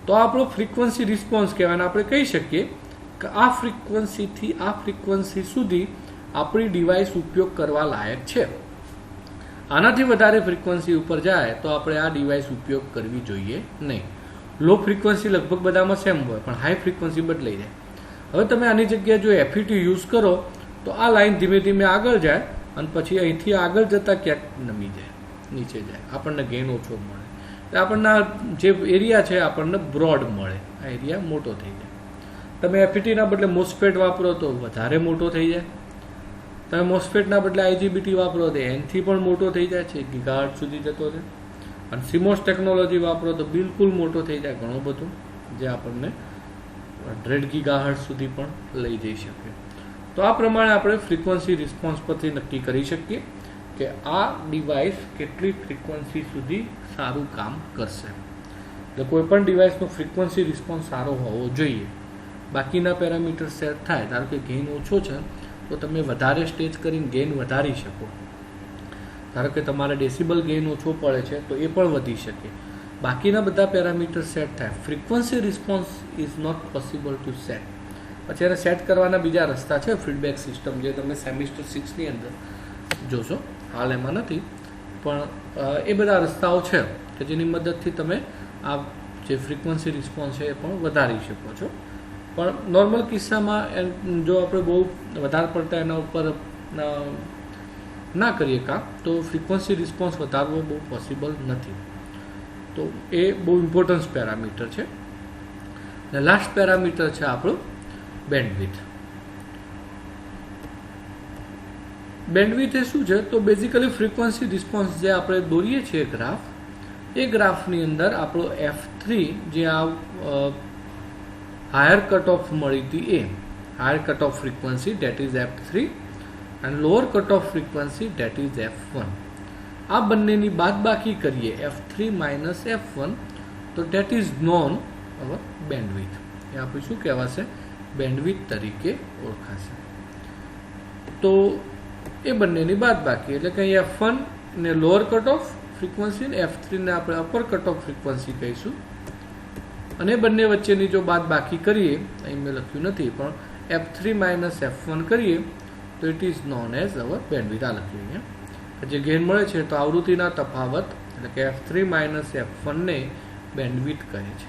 તો આપણો ફ્રીક્વન્સી રિસ્પોન્સ કહેવાય. આપણે કહી શકીએ કે આ ફ્રીક્વન્સીથી આ ફ્રીક્વન્સી સુધી આપણી ડિવાઇસ ઉપયોગ કરવા લાયક છે. આનાથી વધારે ફ્રીક્વન્સી ઉપર જાય તો આપણે આ ડિવાઇસ ઉપયોગ કરવી જોઈએ નહીં. લો ફ્રીક્વન્સી લગભગ બધામાં સેમ હોય પણ હાઈ ફ્રીક્વન્સી બદલાઈ જાય. હવે તમે આની જગ્યાએ જો FET યુઝ કરો તો આ લાઈન ધીમે ધીમે આગળ જાય અને પછી અહીંથી આગળ જતાં ક્યાંક નમી જાય, નીચે જાય, આપણને ગેઇન ઓછો મળે. આપણને જે એરિયા છે આપણને બ્રોડ મળે, આ એરિયા મોટો થઈ જાય. તમે FETના બદલે મોસ્ફેટ વાપરો તો વધારે મોટો થઈ જાય. તમે મોસ્ફેટના બદલે IGBT વાપરો તો એનથી પણ મોટો થઈ જાય છે, ગીગાહર્ટ્ઝ સુધી જતો રહે. અને CMOS ટેકનોલોજી વાપરો તો બિલકુલ મોટો થઈ જાય, ઘણો બધું, જે આપણને 100 ગીગાહર્ટ્ઝ સુધી પણ લઈ જઈ શકે. તો આ પ્રમાણે આપણે ફ્રીક્વન્સી રિસ્પોન્સ પરથી નક્કી કરી શકીએ કે આ ડિવાઇસ કેટલી ફ્રીક્વન્સી સુધી સારું કામ કરશે. એટલે કોઈ પણ ડિવાઇસનો ફ્રીક્વન્સી રિસ્પોન્સ સારો હોવો જોઈએ. બાકીના પેરામીટર સેટ થાય, ધારો કે ગેઇન ઓછો છે તો તમે વધારે સ્ટેજ કરીને ગેઇન વધારી શકો. ધારો કે તમારે ડેસિબલ ગેઇન ઓછો પડે છે તો એ પણ વધી શકે. બાકીના બધા પેરામીટર સેટ થાય. Frequency response is not possible to set. પછી એને સેટ કરવાના બીજા રસ્તા છે, ફીડબેક સિસ્ટમ, જે તમે સેમિસ્ટર 6ની અંદર જોશો. હાલ એમાં નથી પણ એ બધા રસ્તાઓ છે કે જેની મદદથી તમે આ જે ફ્રીક્વન્સી રિસ્પોન્સ છે એ પણ વધારી શકો છો. પણ નોર્મલ કિસ્સામાં જો આપણે બહુ વધારે પડતા એના ઉપર ના કરીએ કામ તો ફ્રીક્વન્સી રિસ્પોન્સ વધારવો બહુ પોસિબલ નથી. તો એ બહુ ઇમ્પોર્ટન્સ પેરામીટર છે. અને લાસ્ટ પેરામીટર છે આપણું બેન્ડવિડ્થ. બેન્ડવિડ્થ એ શું છે? તો બેઝિકલી ફ્રીક્વન્સી રિસ્પોન્સ જે આપણે દોરીએ છીએ ગ્રાફ, એ ગ્રાફની અંદર આપણો F3 જે આ હાયર કટ ઓફ મળી હતી, એ higher cut off frequency that is F3 અને lower cut off frequency that is F1. આ બંનેની બાદબાકી કરીએ F3 માઇનસ F1, તો that is known our bandwidth. એ આપણે શું કહેવાશે? બેન્ડવિડ્થ તરીકે ઓળખાશે. તો એ બંનેની બાદબાકી એટલે કે અહીં F1 ને લોઅર કટ ઓફ ફ્રીક્વન્સી ને F3 ને આપણે અપર કટ ઓફ ફ્રીક્વન્સી કહીશું, અને બંને વચ્ચેની જો બાદબાકી કરીએ, અહીં મેં લખ્યું નથી પણ F3 માઇનસ F1 કરીએ તો it is known as our bandwidth. આ લખ્યું અહીંયા જે ગેઇન મળે છે તો આવૃત્તિના તફાવત એટલે કે F3 માઇનસ F1 ને બેન્ડવિડ્થ કહે છે,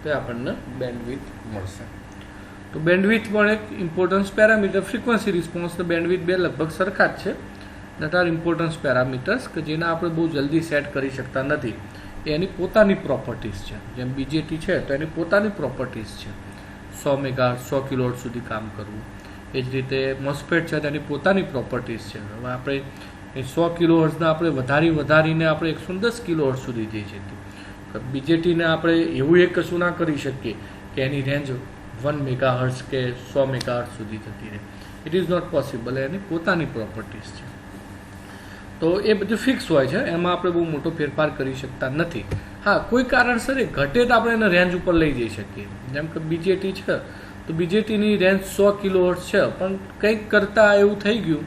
તો આપણને બેન્ડવિડ્થ મળશે. તો બેન્ડવિડ્થ પણ એક ઇમ્પોર્ટન્સ પેરામીટર. ફ્રીક્વન્સી રિસ્પોન્સ તો બેન્ડવિડ્થ બે લગભગ સરખા જ છે. દેટ આર ઇમ્પોર્ટન્સ પેરામીટર્સ કે જેને આપણે બહુ જલ્દી સેટ કરી શકતા નથી. એની પોતાની પ્રોપર્ટીઝ છે. જેમ BJT છે તો એની પોતાની પ્રોપર્ટીઝ છે, 100 મેગાહર્ટ્ઝ 100 કિલોહર્ટ્ઝ સુધી કામ કરવું. એ જ રીતે MOSFET છે તેની પોતાની પ્રોપર્ટીઝ છે. હવે આપણે એ 100 કિલોહર્ટ્ઝના આપણે વધારીને આપણે 110 કિલોહર્ટ્ઝ સુધી જઈ શકીએ. BJTને આપણે એવું એક કશું ના કરી શકીએ કે એની રેન્જ 1 મેગાહર્ટ્ઝ કે 100 મેગાહર્ટ્ઝ સુધી જતી રહે. It is not possible. એની પોતાની પ્રોપર્ટીઝ છે. તો એ બધું ફિક્સ હોય છે, એમાં આપણે બહુ મોટો ફેરફાર કરી શકતા નથી. હા, કોઈ કારણસર એ ઘટે તો આપણે એને રેન્જ ઉપર લઈ જઈ શકીએ. જેમ કે BJT છે તો BJTની રેન્જ 100 કિલોહર્ટ્ઝ છે, પણ કંઈક કરતાં એવું થઈ ગયું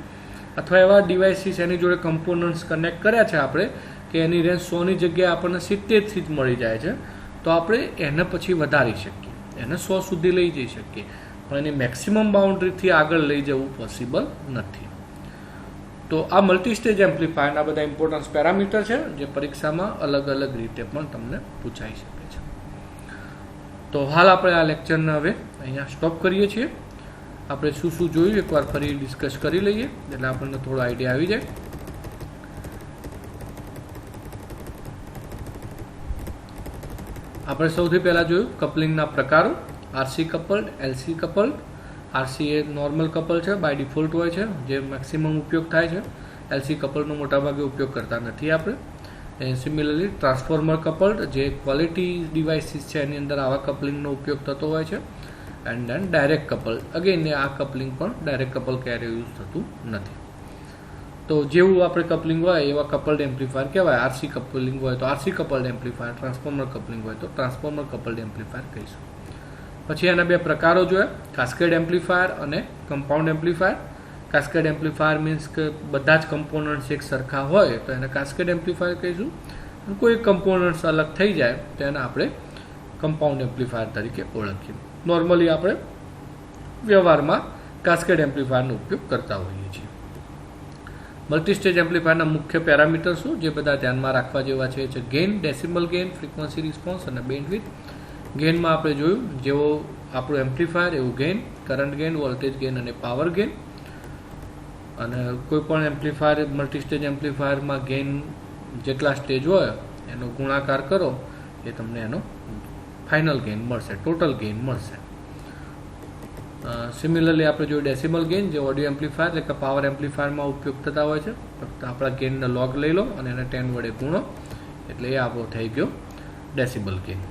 અથવા એવા ડિવાઇસીસ એની જોડે કમ્પોનન્ટ્સ કનેક્ટ કર્યા છે આપણે કે એની રેન્જ 100ની જગ્યાએ આપણને 70થી જ મળી જાય છે, તો આપણે એને પછી વધારી શકીએ, એને 100 સુધી લઈ જઈ શકીએ, પણ એની મેક્સિમમ બાઉન્ડ્રીથી આગળ લઈ જવું પોસિબલ નથી. તો આ મલ્ટીસ્ટેજ એમ્પ્લીફાયરના બધા ઇમ્પોર્ટન્સ પેરામીટર છે જે પરીક્ષામાં અલગ અલગ રીતે પણ તમને પૂછાઈ શકે છે. તો હાલ આપણે આ લેક્ચરને હવે અહીંયા સ્ટોપ કરીએ છીએ. આપણે શું શું જોયું એકવાર ફરી ડિસ્કસ કરી લઈએ એટલે આપણને થોડો આઈડિયા આવી જાય. આપણે સૌથી પહેલાં જોયું કપલિંગના પ્રકારો, RC coupled, LC coupled. RC એ નોર્મલ કપલ છે, બાય ડિફોલ્ટ હોય છે, જે મેક્સિમમ ઉપયોગ થાય છે. LC કપલનો મોટાભાગે ઉપયોગ કરતા નથી આપણે. સિમિલરલી ટ્રાન્સફોર્મર કપલ્ડ, જે ક્વોલિટી ડિવાઇસીસ છે એની અંદર આવા કપલિંગનો ઉપયોગ થતો હોય છે. And then direct couple, again આ કપલિંગ પણ ડાયરેક્ટ કપલ ક્યારે યુઝ થતું નથી. તો જેવું આપણે કપલિંગ હોય એવા કપલ્ડ એમ્પ્લીફાયર કહેવાય. RC કપલિંગ હોય તો RC coupled amplifier, transformer coupling હોય તો ટ્રાન્સફોર્મર કપલ્ડ એમ્પ્લીફાયર કહીશું. પછી એના બે પ્રકારો જોયા, કાસ્કેડ એમ્પ્લીફાયર અને compound amplifier. Cascade amplifier means કે બધા જ કમ્પોનન્ટ્સ એક સરખા હોય તો એને કાસ્કેડ એમ્પ્લીફાયર કહીશું. અને કોઈ કમ્પોનન્ટ્સ અલગ થઈ જાય તો એને આપણે કમ્પાઉન્ડ એમ્પ્લીફાયર તરીકે ઓળખીએ. નોર્મલી આપણે વ્યવહારમાં કાસ્કેડ એમ્પ્લીફાયરનો ઉપયોગ કરતા હોઈએ છીએ. મલ્ટીસ્ટેજ એમ્પ્લીફાયરના મુખ્ય પેરામીટર શું જે બધા ધ્યાનમાં રાખવા જેવા છે gain, decimal gain, frequency response અને બેન્ડવિડ્થ. ગેઇનમાં આપણે જોયું જેવો આપણું એમ્પ્લીફાયર એવું gain, current gain, voltage gain અને પાવર ગેઇન. અને કોઈ પણ એમ્પ્લીફાયર, મલ્ટીસ્ટેજ એમ્પ્લીફાયરમાં ગેઇન જેટલા સ્ટેજ હોય એનો ગુણાકાર કરો એ તમને એનો ફાઇનલ ગેઇન મળશે, ટોટલ ગેઇન મળશે. સિમિલરલી આપણે જોયું ડેસિમલ ગેઇન, જે ઓડિયો એમ્પ્લીફાયર એટલે કે પાવર એમ્પ્લીફાયરમાં ઉપયોગ થતા હોય છે. ફક્ત આપણા ગેઇનનો લોગ લઈ લો અને એને 10 વડે ગુણો એટલે એ આપણો થઈ ગયો ડેસિમલ ગેઇન.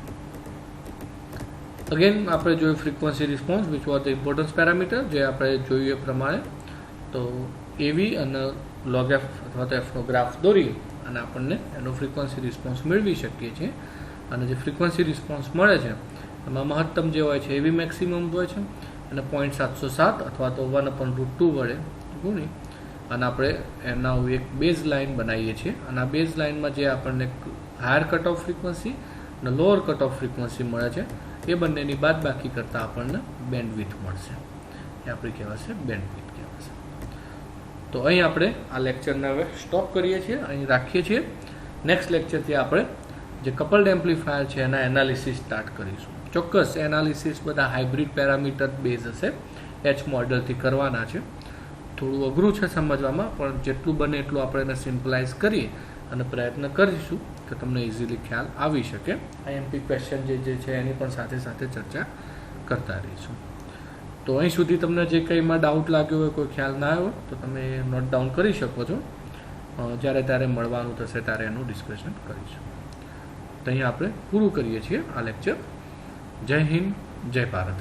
અગેન આપણે જોયું frequency response which was the importance parameter, જે આપણે જોયું એ પ્રમાણે. તો AV અને log f અથવા તો એફનો ગ્રાફ દોરી અને આપણને એનો ફ્રીક્વન્સી રિસ્પોન્સ મેળવી શકીએ છીએ. અને જે ફ્રીક્વન્સી રિસ્પોન્સ મળે છે એમાં મહત્તમ જે હોય છે AV મેક્સિમમ હોય છે અને 0.707 અથવા તો 1/√2 વડે ગુણી અને આપણે એના એક બેઝ લાઇન બનાવીએ છીએ. અને આ બેઝ લાઇનમાં જે આપણને હાયર કટ ઓફ ફ્રીક્વન્સી અને લોઅર કટ ઓફ ફ્રીક્વન્સી મળે છે એ બંનેની બાદબાકી કરતાં આપણને બેન્ડવિડ્થ મળશે. એ આપણી કહેવાશે બેન્ડવિડ્થ કહેવાશે. તો અહીં આપણે આ લેક્ચરને હવે સ્ટોપ કરીએ છીએ, અહીં રાખીએ છીએ. નેક્સ્ટ લેક્ચરથી આપણે જે કપલ્ડ એમ્પ્લીફાયર છે એના એનાલિસિસ સ્ટાર્ટ કરીશું. ચોક્કસ એનાલિસિસ બધા હાઇબ્રિડ પેરામીટર બેઝ હશે, H મોડલથી કરવાના છે. થોડું અઘરું છે સમજવામાં, પણ જેટલું બને એટલું આપણે એને સિમ્પલાઇઝ કરી અને પ્રયત્ન કરીશું કે તમને ઇઝીલી ખ્યાલ આવી શકે. IMP ક્વેશ્ચન જે છે એની પણ સાથે સાથે ચર્ચા કરતા રહીશું. તો અહીં સુધી તમને જે કંઈમાં ડાઉટ લાગ્યો હોય, કોઈ ખ્યાલ ના આવ્યો તો તમે નોટ ડાઉન કરી શકો છો. જ્યારે ત્યારે મળવાનું થશે ત્યારે એનું ડિસ્કશન કરીશું. તો અહીં આપણે પૂરું કરીએ છીએ આ લેક્ચર. જય હિન્દ, જય ભારત.